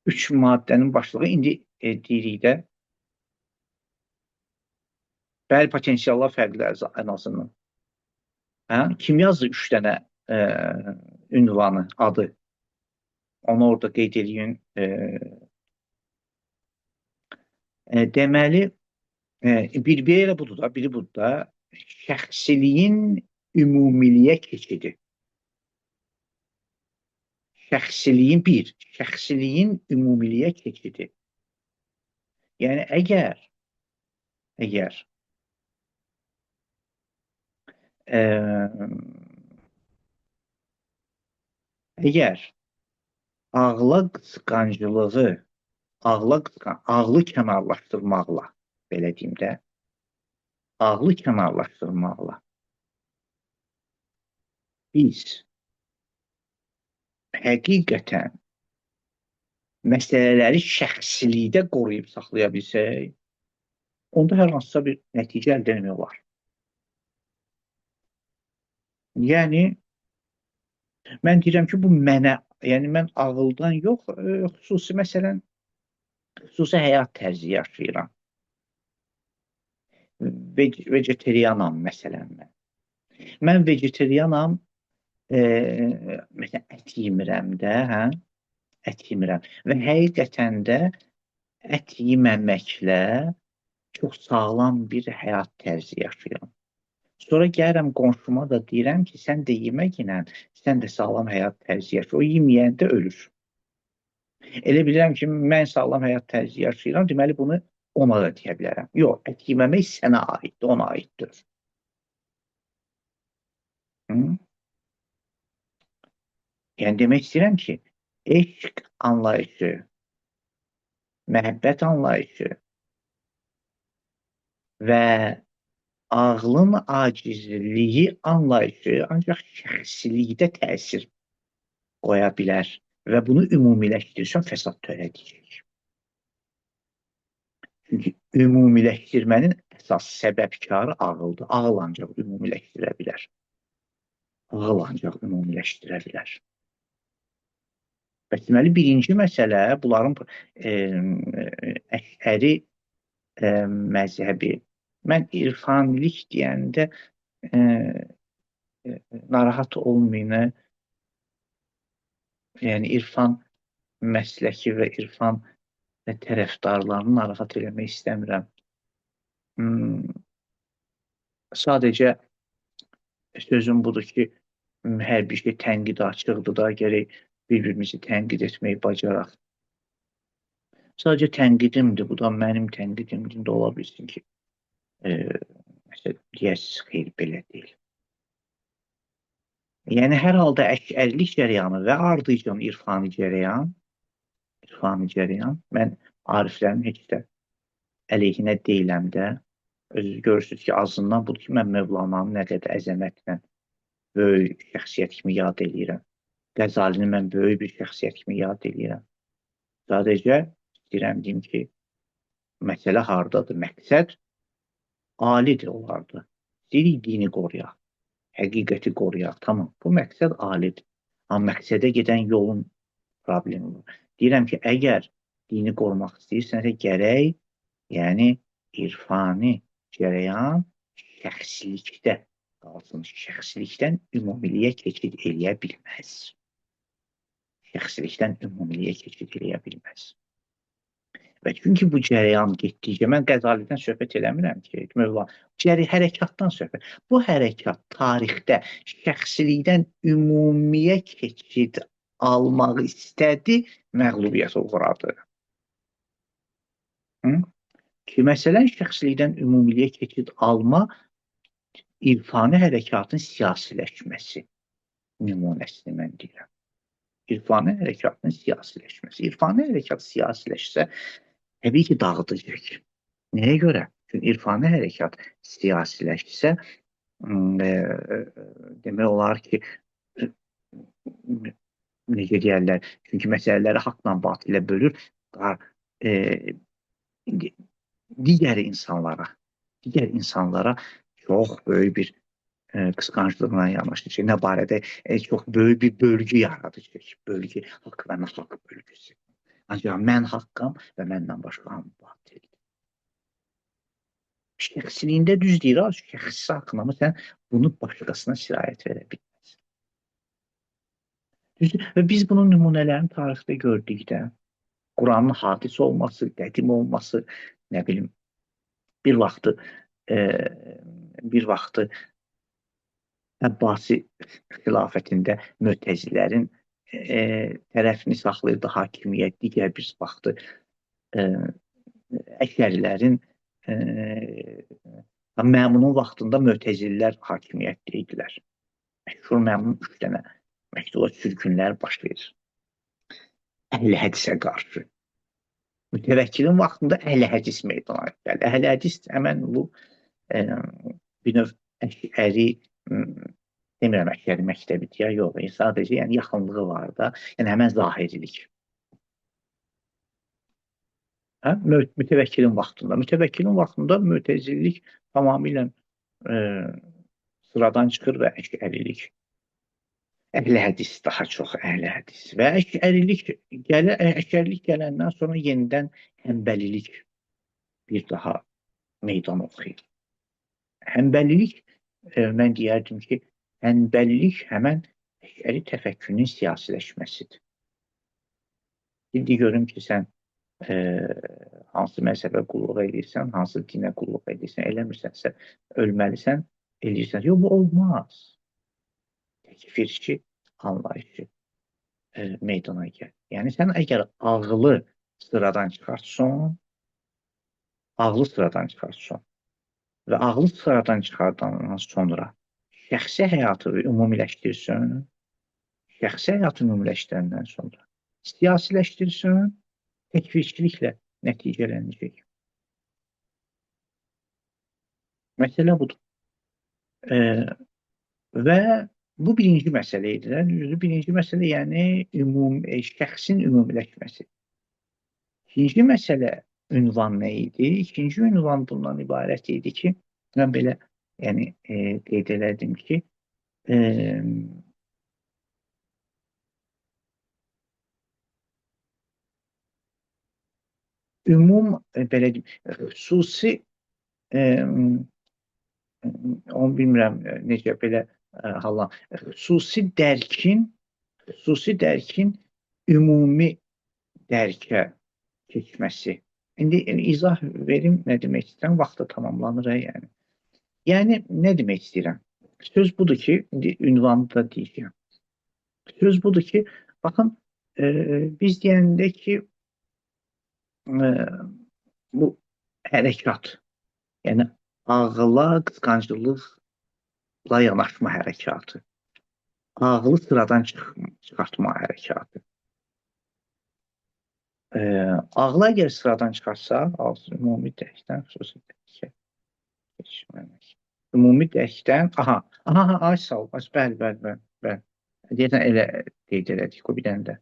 3 maddənin başlığı indi deyirik də, bəli, potensiallar fərqlidir ən azından. Kim yazdı 3 dənə ünvanı, adı? Onu orada qeyd edin. Deməli, biri elə budur da, biri budur da, şəxsiliyin ümumiliyə keçidi. Şəxsiliyin ümumiliyə keçidi. Yəni əgər ə, əgər ağla qısqanclığı, ağlı kənarlaşdırmaqla, belə deyim də, ağlı kənarlaşdırmaqla biz həqiqətən məsələləri şəxsilikdə qoruyub saxlaya bilsək, onda hər hansısa bir nəticə əldə etmək olar. Yəni, mən deyirəm ki, bu mənə, yəni mən ağıldan yox, xüsusi həyat tərzi yaşayıram. Vegetarianam məsələn mən. Mən vegetarianam, məsələn, ət yemirəm də, hə? Ət yemirəm. Və həqiqətən də ət yeməməklə çox sağlam bir həyat tərzi yaşayıram. Sonra gəlirəm qonşuma da deyirəm ki, sən də yeməklə, sən də sağlam həyat tərzi yaşa. O yeməyən də ölür. Elə bilirəm ki, mən sağlam həyat tərzi yaşayıram, deməli bunu ona da deyə bilərəm. Yox, ət yeməmək sənə aiddir, ona aiddir. Yəni demək istəyirəm ki, eşq anlayışı, məhəbbət anlayışı və ağlın acizliyi anlayışı ancaq şəxsilikdə təsir qoya bilər və bunu ümumiləşdirsən fəsad törədəcək. Çünki ümumiləşdirmənin əsas səbəbkarı ağıldır. Ağıl ancaq ümumiləşdirə bilər. Ağıl ancaq ümumiləşdirə bilər. Və deməli, birinci məsələ bunların əşəri məzhəbi. Mən irfanilik deyəndə narahat olmayın, yəni irfan məsləki və irfan tərəfdarlarını narahat eləmək istəmirəm. Sadəcə sözüm budur ki, hər bir şey tənqid açıqdır da, gərək bir-birimizi tənqid etməyi bacaraq. Sadəcə tənqidimdir, bu da mənim tənqidimdir, də ola bilsin ki, deyəsiz, xeyr, belə deyil. Yəni, hər halda əşərlik cərəyanı və ardıcan irfani cərəyan, mən ariflərin heç də əleyhinə deyiləm də, özünüz görürsünüz ki, azından budur ki, mən Mövlananın nə qədər əzəmətlə böyük şəxsiyyət kimi yad edirəm. Qəzalini mən böyük bir şəxsiyyət kimi yad edirəm. Sadəcə istəyirəm deyim ki, məsələ hardadır? Məqsəd alidir onlardır. İstəyirik dini qoruyaq, həqiqəti qoruyaq. Tamam, bu məqsəd alidir. Amma məqsədə gedən yolun problemi var. Deyirəm ki, əgər dini qorumaq istəyirsənsə gərək, yəni irfani cərəyan şəxsilikdə qalsın. Şəxsilikdən ümumiliyə keçid eləyə bilməz. Şəxsilikdən ümumiliyə keçid eləyə bilməz. Və çünki bu cərəyan getdikcə, mən Qəzalidən söhbət eləmirəm ki, hərəkatdan söhbət. Bu hərəkat tarixdə şəxsilikdən ümumiyə keçid almaq istədi, məğlubiyyətə uğradı. Ki, məsələn, şəxsilikdən ümumiliyə keçid alma irfani hərəkatın siyasiləşməsi nümunəsini mən deyirəm. İrfani hərəkatın siyasiləşməsi. İrfani hərəkat siyasiləşsə, təbii ki, dağıdacaq. Nəyə görə? Çünki irfani hərəkat siyasiləşsə, demək olar ki, necə deyərlər, çünki məsələləri haqla batılə bölür, digər insanlara çox böyük bir qısqanclıqla yanaşacaq. Nə barədə çox böyük bir bölgü yaradacaq. Bölgü, haqq və nahaq bölgüsü. Ancaq mən haqqam və məndən başqa hamı batildir. Şəxsiliyində düz deyir, şəxsi haqqında, amma sən bunu başqasına sirayət verə bilməz. Və biz bunun nümunələrini tarixdə gördük də. Quranın hadis olması, qədim olması, nə bilim, bir vaxtı Əbbasi xilafətində Mötəzilərin tərəfini saxlayırdı hakimiyyət, digər bir vaxtı Əşərilərin e, Məmunun vaxtında Mötəzililər hakimiyyətdə idilər. Məşhur Məmun 3 dənə məktuba sürgünlər baş verir. Əhl-i hədisə qarşı. Mütəvəkkilin vaxtında əhl-i hədis meydana gəlir. Əhl-i hədis həmən bu bir növ əşəri demirəm əşəri məktəbidir ya, yox. Sadəcə yəni yaxınlığı var da. Yəni həmən zahirilik. Hə? Mütəvəkkilin vaxtında. Mütəvəkkilin vaxtında mütəzillik tamamilə sıradan çıxır və əşərilik. Əhl-i hədis daha çox əhl-i hədis. Və əşərilik gələndən sonra yenidən həmbəlilik bir daha meydan oxuyur. Həmbəlilik, mən deyərdim ki, həmbəlilik həmən əşəri təfəkkürünün siyasiləşməsidir. İndi görüm ki, sən hansı məzhəbə qulluq edirsən, hansı dinə qulluq edirsən, eləmirsənsə, ölməlisən, edirsən. Yox, bu olmaz. Təkfirçi anlayışı meydana gəlir. Yəni, sən əgər ağlı sıradan çıxartsan və ağlı sıradan çıxardandan sonra şəxsi həyatı ümumiləşdirsən, şəxsi həyatı ümumiləşdirəndən sonra siyasiləşdirsən, təkfirçiliklə nəticələnəcək. Məsələ budur. Və bu birinci məsələ idi. Birinci məsələ, yəni şəxsin ümumiləşməsi. İkinci məsələ ünvan nə idi? İkinci ünvan bundan ibarət idi ki, mən belə qeyd elədim ki, belə deyim, xüsusi onu bilmirəm necə belə hala, xüsusi dərkin ümumi dərkə keçməsi. İndi izah verim, nə demək istəyirəm, vaxtı tamamlanır, yəni. Yəni, nə demək istəyirəm? Söz budur ki, indi ünvanı da deyəcəm. Söz budur ki, baxın, biz deyəndə ki, bu hərəkat, yəni ağla qısqanclıqla yanaşma hərəkatı, ağlı sıradan çıxartma hərəkatı. Ağla əgər sıradan çıxarsa, ümumi dərkdən xüsusi dərkə keçməmək. Ümumi dərkdən, ay sağ ol, bəli. Deyəsən elə qeyd elədik, o bir dənə də.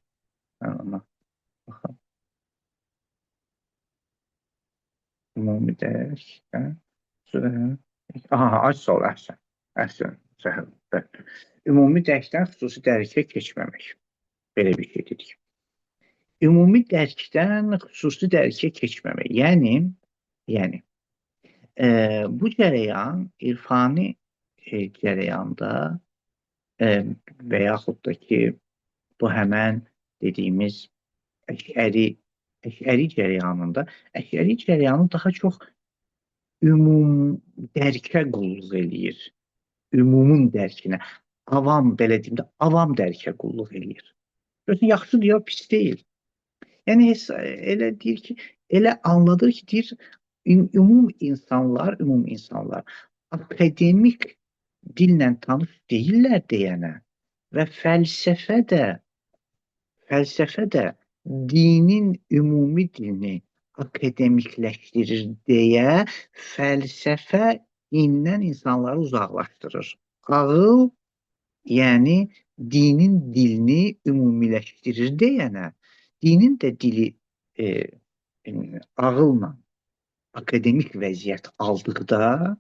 Ümumi dərkdən, ay sağ ol, əhsən, ümumi dərkdən xüsusi dərkə keçməmək. Belə bir şey dedik. Ümumi dərkdən xüsusi dərkə keçməmək. Yəni, bu cərəyan irfani cərəyanda və yaxud da ki, bu həmən dediyimiz əşəri cərəyanında, əşəri cərəyanı daha çox ümum dərkə qulluq eləyir. Ümumun dərkinə, belə deyim də, avam dərkə qulluq eləyir. Görürsən, yaxşıdır ya, pis deyil. Yəni, elə deyir ki, elə anladır ki, deyir, ümum insanlar akademik dillə tanış deyirlər deyənə və fəlsəfə də dinin ümumi dilini akademikləşdirir deyə fəlsəfə dindən insanları uzaqlaşdırır. Ağıl, yəni dinin dilini ümumiləşdirir deyənə, dinin də dili ağılla akademik vəziyyət aldıqda,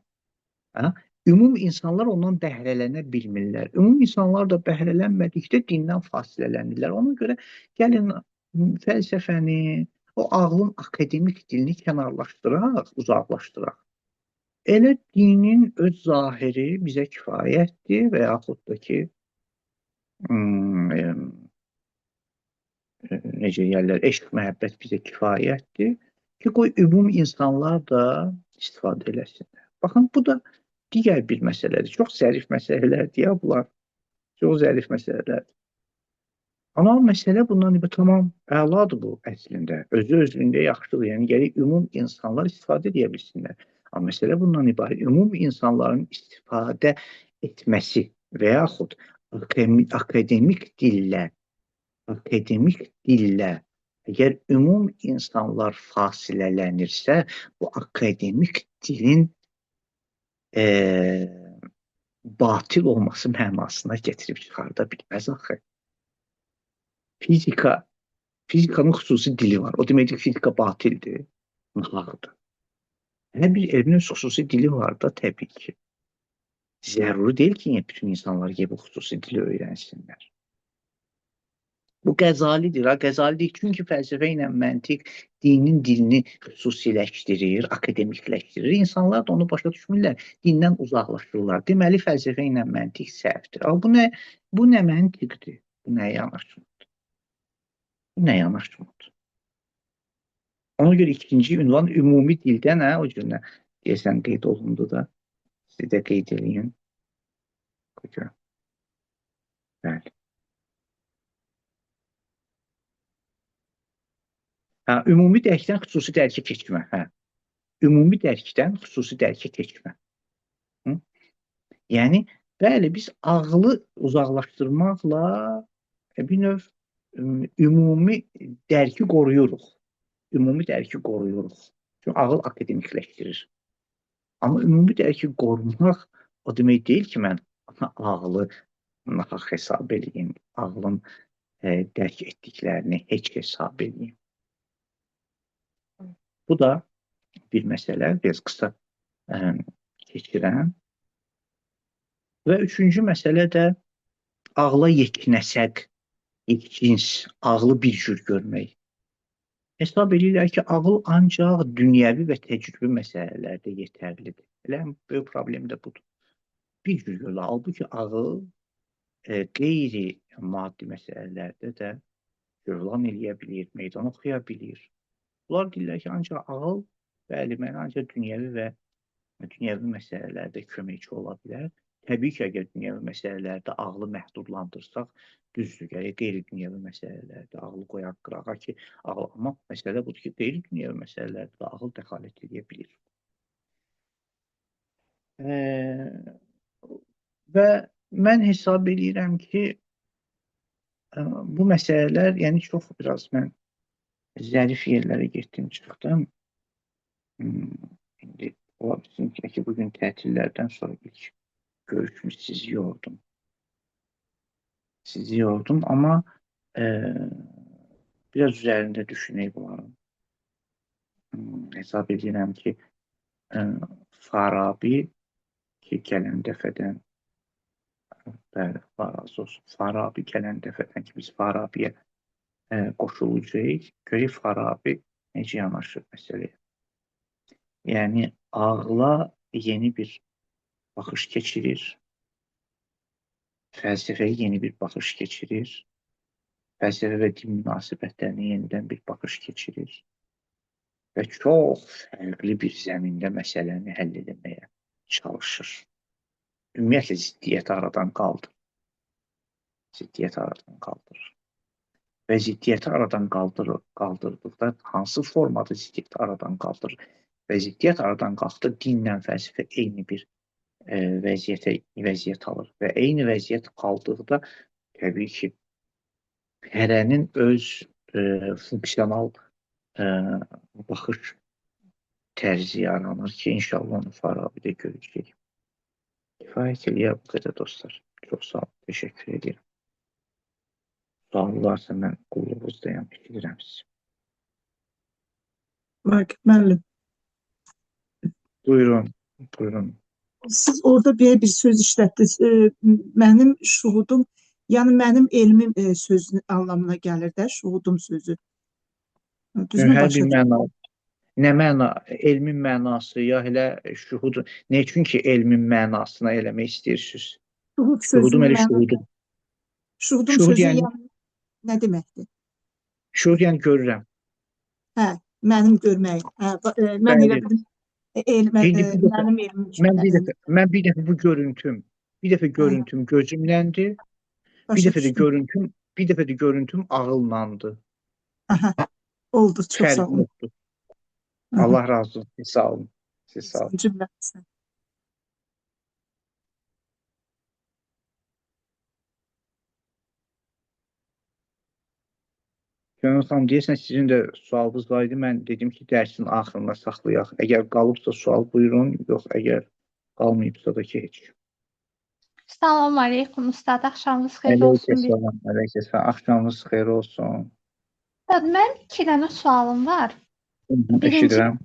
ümum insanlar ondan bəhrələnə bilmirlər. Ümum insanlar da bəhrələnmədikdə dindən fasilələnirlər. Ona görə gəlin fəlsəfəni, o ağlın akademik dilini kənarlaşdıraq, uzaqlaşdıraq. Elə dinin öz zahiri bizə kifayətdir və yaxud da ki, necə deyərlər, eşq, məhəbbət bizə kifayətdir ki, qoy ümum insanlar da istifadə eləsinlər. Baxın, bu da digər bir məsələdir. Çox zərif məsələlərdir ya bunlar. Çox zərif məsələlərdir. Amma məsələ bundan ibarət tamam əladır bu əslində. Özü özlüyündə yaxşıdır. Yəni gərək ümum insanlar istifadə edə bilsinlər. Amma məsələ bundan ibarət. Ümum insanların istifadə etməsi və yaxud akademik dillə, akademik dillə əgər ümum insanlar fasilələnirsə, bu akademik dilin batil olması mənasına gətirib çıxarda bilməz axı. Fizikanın xüsusi dili var. O deməkdir ki, fizika batildir, nahaqdır. Hər bir elmin xüsusi dili var da təbii ki. Zəruri deyil ki, bütün insanlar bu xüsusi dili öyrənsinlər. Bu Qəzalidir. Qəzali deyir, çünki fəlsəfə ilə məntiq dinin dilini xüsusiləşdirir, akademikləşdirir. İnsanlar da onu başa düşmürlər, dindən uzaqlaşırlar. Deməli, fəlsəfə ilə məntiq səhvdir. Bu nə məntiqdir? Bu nə yanaşmır? Bu nə yanaşmır? Ona görə ikinci ünvan ümumi dildən, o cür deyəsən qeyd olundu da, siz də qeyd edin. Bəli. Ümumi dərkdən xüsusi dərkə keçmə. Ümumi dərkdən xüsusi dərkə keçmə. Yəni, bəli, biz ağlı uzaqlaşdırmaqla bir növ ümumi dərki qoruyuruq. Ümumi dərki qoruyuruq. Çünki ağıl akademikləşdirir. Amma ümumi dərki qorumaq o demək deyil ki, mən ağlı nahaq hesab edeyim, ağlın dərk etdiklərini heç hesab edeyim. Bu da bir məsələ, biraz qısa keçirəm. Və üçüncü məsələ də ağla yeknəsəq, yekcins, ağlı bir cür görmək. Hesab edirlər ki, ağıl ancaq dünyəvi və təcrübə məsələlərdə yetərlidir. Elə böyük problem də budur. Bir cür görürlər. Halbuki ağıl qeyri-maddi məsələlərdə də görülan eləyə bilir, meydan oxuya bilir. Bunlar deyirlər ki, ancaq ağıl, bəli, mənə ancaq dünyəvi məsələlərdə köməkçi ola bilər. Təbii ki, əgər dünyəvi məsələlərdə ağlı məhdudlandırsaq, düzdür, qeyri-dünyəvi məsələlərdə ağlı qoyaq qırağa ki, amma məsələ budur ki, qeyri-dünyəvi məsələlərdə də ağıl dəxalət edə bilir. Və mən hesab edirəm ki, bu məsələlər, yəni çox biraz mən zərif yerlərə getdim, çıxdım. İndi ola bilsin ki, bugün tətillərdən sonra ilk görüşümü sizi yordum. Amma biraz üzərində düşünmək bularım. Hesab edirəm ki, Farabi ki, gələn dəfədən bəli, razı olsun. Farabi gələn dəfədən ki, biz Farabiyə qoşulacağıq. Görək Farabi necə yanaşır məsələyə. Yəni, ağla yeni bir baxış keçirir. Fəlsəfəyə yeni bir baxış keçirir. Fəlsəfə və din münasibətlərinə yenidən bir baxış keçirir. Və çox fərqli bir zəmində məsələni həll etməyə çalışır. Ümumiyyətlə, ziddiyyəti aradan qaldırır. Və ziddiyyəti aradan qaldırdıqda hansı formada ziddiyyəti aradan qaldırır? Və ziddiyyət aradan qalxdı, dinlə fəlsəfə eyni bir vəziyyət alır. Və eyni vəziyyət qaldıqda təbii ki, hərənin öz funksional baxış tərzi yaranır ki, inşallah onu Farabidə görəcəyik. Kifayət eləyər bu qədər dostlar. Çox sağ olun, təşəkkür edirəm. Suallarsa mən qulluğunuzdayam, edirəm sizi. Vaqif müəllim. Buyurun. Siz orada bir söz işlətdiniz. Mənim şuhudum, yəni mənim elmim sözünün anlamına gəlir də, şuhudum sözü. Düzmü başa düşdüm? Nə məna, elmin mənası, ya elə şuhud, nə üçün ki elmin mənasına eləmək istəyirsiniz? Şuhudum elə şuhudum. Şuhudum sözü yəni nə deməkdir? Şuhud yəni görürəm. Hə, mənim görməyim. Mən elə bildim. Mənim elmim üçün. Mən bir dəfə bu görüntüm gözümləndir. Bir dəfə də bir dəfə də görüntüm ağıllandı. Aha, oldu. Çox sağ Fərqi olun. yoxdur. Aha, Allah razı olsun. Siz sağ olun. Siz sağ olun. cümləmiz. Gönül xanım, deyəsən sizin də sualınız var idi. Mən dedim ki, dərsin axırına saxlayaq. Əgər qalıbsa sual buyurun, yox əgər qalmayıbsa da ki, heç. Salam aleykum ustad, axşamınız xeyir olsun. Əleyhissalam, əleyhissalam. Axşamınız xeyir olsun. Ustad, mənim 2 dənə sualım var. Birinci Eşidirəm.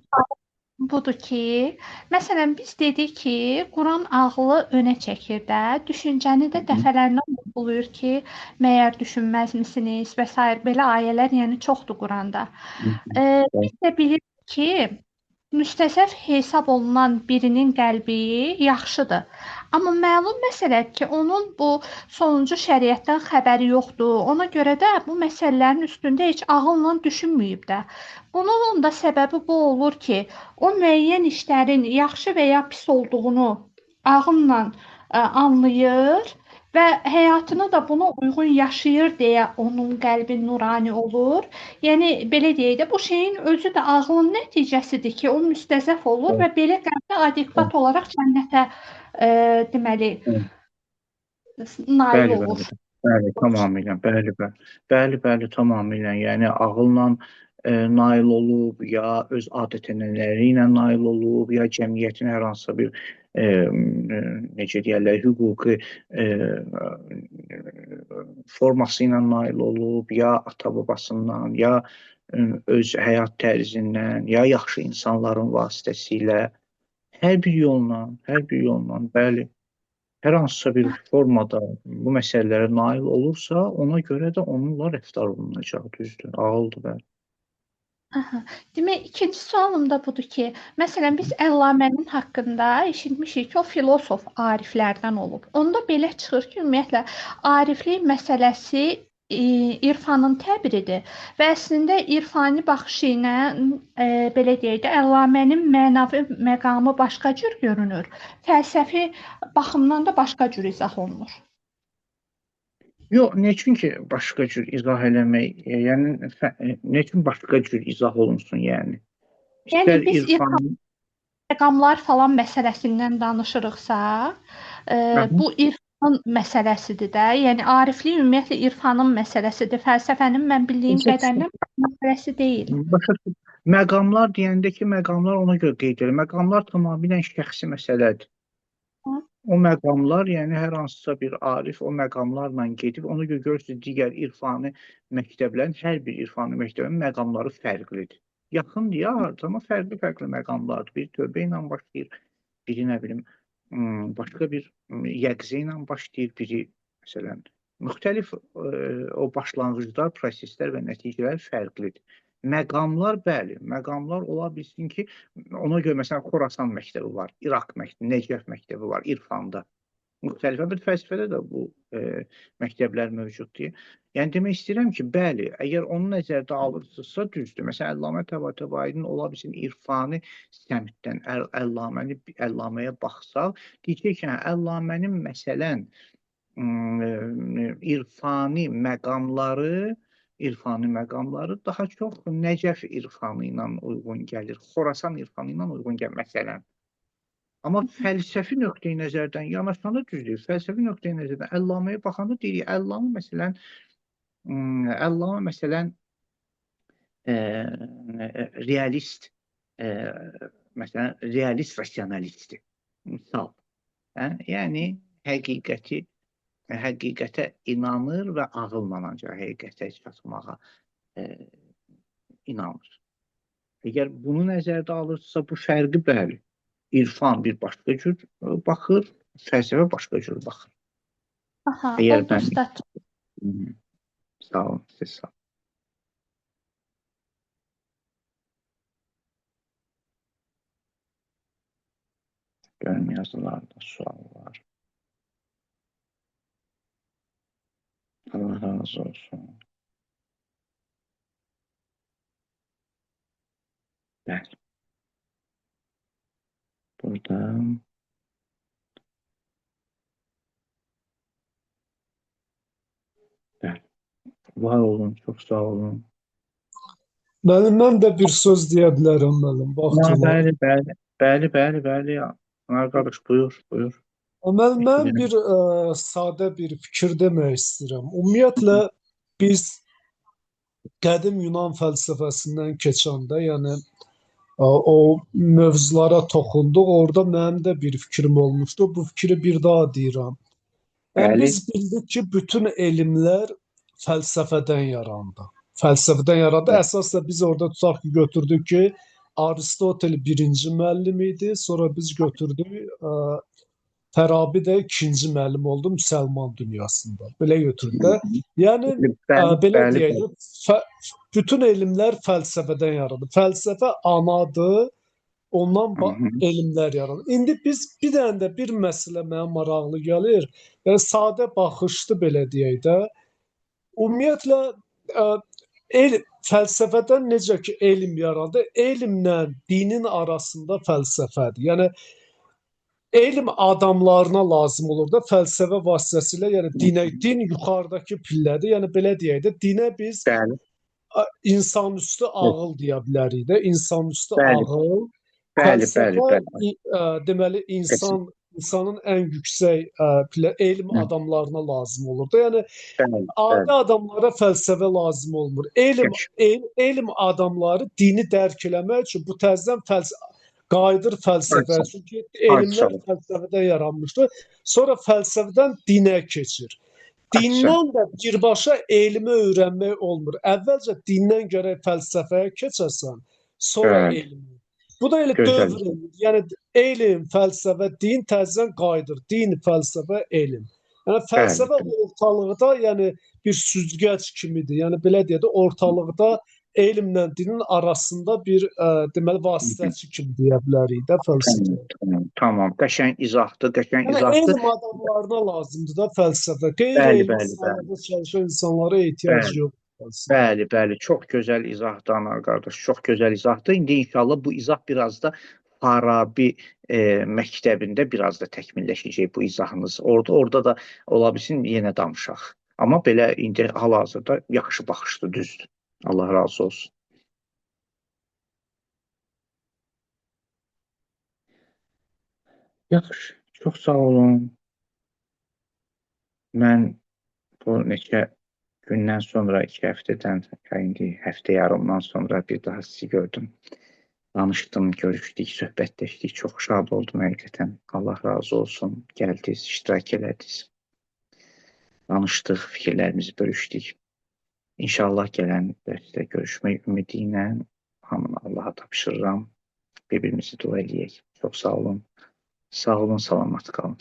budur ki, məsələn biz dedik ki, Quran ağlı önə çəkir də, düşüncəni də dəfələrlə vurğulayır ki, məyər düşünməz misiniz və s. belə ayələr yəni çoxdur Quranda. Biz də bilirik ki, müstəsəf hesab olunan birinin qəlbi yaxşıdır. Amma məlum məsələdir ki, onun bu sonuncu şəriətdən xəbəri yoxdur. Ona görə də bu məsələlərin üstündə heç ağılla düşünməyib də. Bunun da səbəbi bu olur ki, o müəyyən işlərin yaxşı və ya pis olduğunu ağılla anlayır və həyatını da buna uyğun yaşayır deyə onun qəlbi nurani olur. Yəni belə deyək də, bu şeyin özü də ağlın nəticəsidir ki, o müstəzəf olur və belə qəlbə adekvat olaraq cənnətə deməli nail olur. Bəli, tamamilə. Bəli, tamamilə. Yəni ağılla nail olub, ya öz adət-ənənələri ilə nail olub, ya cəmiyyətin hər hansısa bir necə deyirlər, hüquqi forması ilə nail olub, ya ata-babasından, ya öz həyat tərzindən, ya yaxşı insanların vasitəsilə, hər bir yolla, bəli, hər hansısa bir formada bu məsələlərə nail olursa, ona görə də onunla rəftar olunacaq, düzdür, ağıldır, bəli. Aha. Demək, ikinci sualım da budur ki, məsələn, biz Əllamənin haqqında eşitmişik ki, o filosof ariflərdən olub. Onda belə çıxır ki, ümumiyyətlə, ariflik məsələsi irfanın təbiridir və əslində irfani baxışı ilə belə deyək də, Əllamənin mənəvi məqamı başqa cür görünür. Fəlsəfi baxımdan da başqa cür izah olunur. Yox, nə üçün ki, başqa cür izah eləmək, yəni nə üçün başqa cür izah olunsun, yəni? Yəni İstər biz irfan məqamlar falan məsələsindən danışırıqsa, bu irfanın məsələsidir də. Yəni ariflik ümumiyyətlə irfanın məsələsidir. Fəlsəfənin mən bildiyim qədərilə məsələsi deyil. Başa düşdüm. Məqamlar deyəndə ki, məqamlar ona görə qeyd edilir. Məqamlar tamamilə şəxsi məsələdir. O məqamlar, yəni hər hansısa bir arif o məqamlarla gedib, ona görə görürsünüz, digər irfani məktəblərin, hər bir irfani məktəbin məqamları fərqlidir. Yaxındır ya, amma fərqli məqamlardır. Biri tövbə ilə başlayır, biri nə bilim, başqa bir yəqzə ilə başlayır, biri məsələn, müxtəlif o başlanğıclar, proseslər və nəticələr fərqlidir. Məqamlar, bəli, məqamlar ola bilsin ki, ona görə məsələn Xorasan məktəbi var, İraq məktəbi, Nəcəf məktəbi var, İrfanda. Müxtəlif, bir fəlsəfədə də bu məktəblər mövcuddur. Yəni demək istəyirəm ki, bəli, əgər onu nəzərdə alırsınızsa düzdür. Məsələn, Əllamə Təbatəbainin ola bilsin irfani səmtdən Əllaməyə baxsaq, deyəcək ki, Əllamənin məsələn irfani məqamları daha çox Nəcəf irfanı ilə uyğun gəlir, Xorasan irfanı ilə uyğun gəlir məsələn. Amma fəlsəfi nöqteyi nəzərdən yanaşanda düzdür. Fəlsəfi nöqteyi nəzərdən Əllaməyə baxanda deyirik, Əllamə məsələn realist, məsələn realist rasionalistdir. Misal. Yəni həqiqətə inanır və ağılla ancaq həqiqətə çatmağa inanır. Əgər bunu nəzərdə alırsa, bu fərqi bəli. İrfan bir başqa cür baxır, fəlsəfə başqa cür baxır. Aha, Əgər oldu ustad. Sağ olun, siz sağ olun. Görün yazılarda sual var. Allah razı olsun. Bəli. Burada bəli. Var olun, çox sağ olun. Müəllim, mən də bir söz deyə bilərəm müəllim, vaxt Ya, olar. bəli. Qardaş, buyur, buyur. Müəllim, mən Eşidirəm. bir sadə bir fikir demək istəyirəm. Ümumiyyətlə biz qədim Yunan fəlsəfəsindən keçəndə, yəni o mövzulara toxunduq. Orada mənim də bir fikrim olmuşdu. Bu fikri bir daha deyirəm. Yəni Bəli, biz bildik ki, bütün elmlər fəlsəfədən yarandı. Fəlsəfədən yarandı. Əsas da biz orada tutaq ki, götürdük ki, Aristotel birinci müəllim idi. Sonra biz götürdük Farabi də ikinci müəllim oldu müsəlman dünyasında. Belə götürdük də. Yəni belə deyək də, bütün elmlər fəlsəfədən yarandı. Fəlsəfə anadır. Ondan elmlər yaranır. İndi biz bir dənə də bir məsələ mənə maraqlı gəlir. Yəni sadə baxışdı belə deyək də. Ümumiyyətlə fəlsəfədən necə ki elm yarandı, elmlə dinin arasında fəlsəfədir. Yəni elm adamlarına lazım olur da fəlsəfə vasitəsilə, yəni din yuxarıdakı pillədir. Yəni belə deyək də, dinə biz bəli, insanüstü ağıl deyə bilərik də, insanüstü bəli, ağıl. bəli. Fəlsəfə deməli insanın ən yüksək elm adamlarına lazım olur da. Yəni Bəli, adi adamlara fəlsəfə lazım olmur. Elm adamları dini dərk eləmək üçün bu təzədən qayıdır fəlsəfə. Çünki elmlər fəlsəfədən yaranmışdır. Sonra fəlsəfədən dinə keçir. Dindən də birbaşa elmi öyrənmək olmur. Əvvəlcə dindən gərək fəlsəfəyə keçəsən, sonra elmi. Bu da elə dövr elmdir. Yəni elm, fəlsəfə, din təzədən qayıdır. Din, fəlsəfə, elm. Yəni fəlsəfə ortalıqda, yəni bir süzgəc kimidir. Yəni belə deyək də, ortalıqda elmlə dinin arasında bir deməli vasitəçi kimi deyə bilərik də fəlsəfə. Tamam, qəşəng izahdır. Yəni elm adamlarına lazımdır da fəlsəfə. Qeyri-elmi sahədə çalışan insanlara ehtiyac yoxdur. Bəli. Çox gözəl izahdır Anar qardaş. Çox gözəl izahdır. İndi inşallah bu izah biraz da Farabi məktəbində biraz da təkmilləşəcək bu izahınız. Orada da ola bilsin yenə danışaq. Amma belə indi hal-hazırda yaxşı baxışdır, düzdür. Allah razı olsun. Yaxşı, çox sağ olun. Mən bu neçə gündən sonra, 2 həftədən, indi həftə yarımdan sonra bir daha sizi gördüm. Danışdım, görüşdük, söhbətləşdik. Çox şad oldum həqiqətən. Allah razı olsun. Gəldiniz, iştirak elədiniz. Danışdıq, fikirlərimizi bölüşdük. İnşallah gələn dərsdə görüşmək ümidi ilə hamını Allaha tapşırıram. Bir-birimizi dua eləyək. Çox sağ olun. Sağ olun, salamat qalın.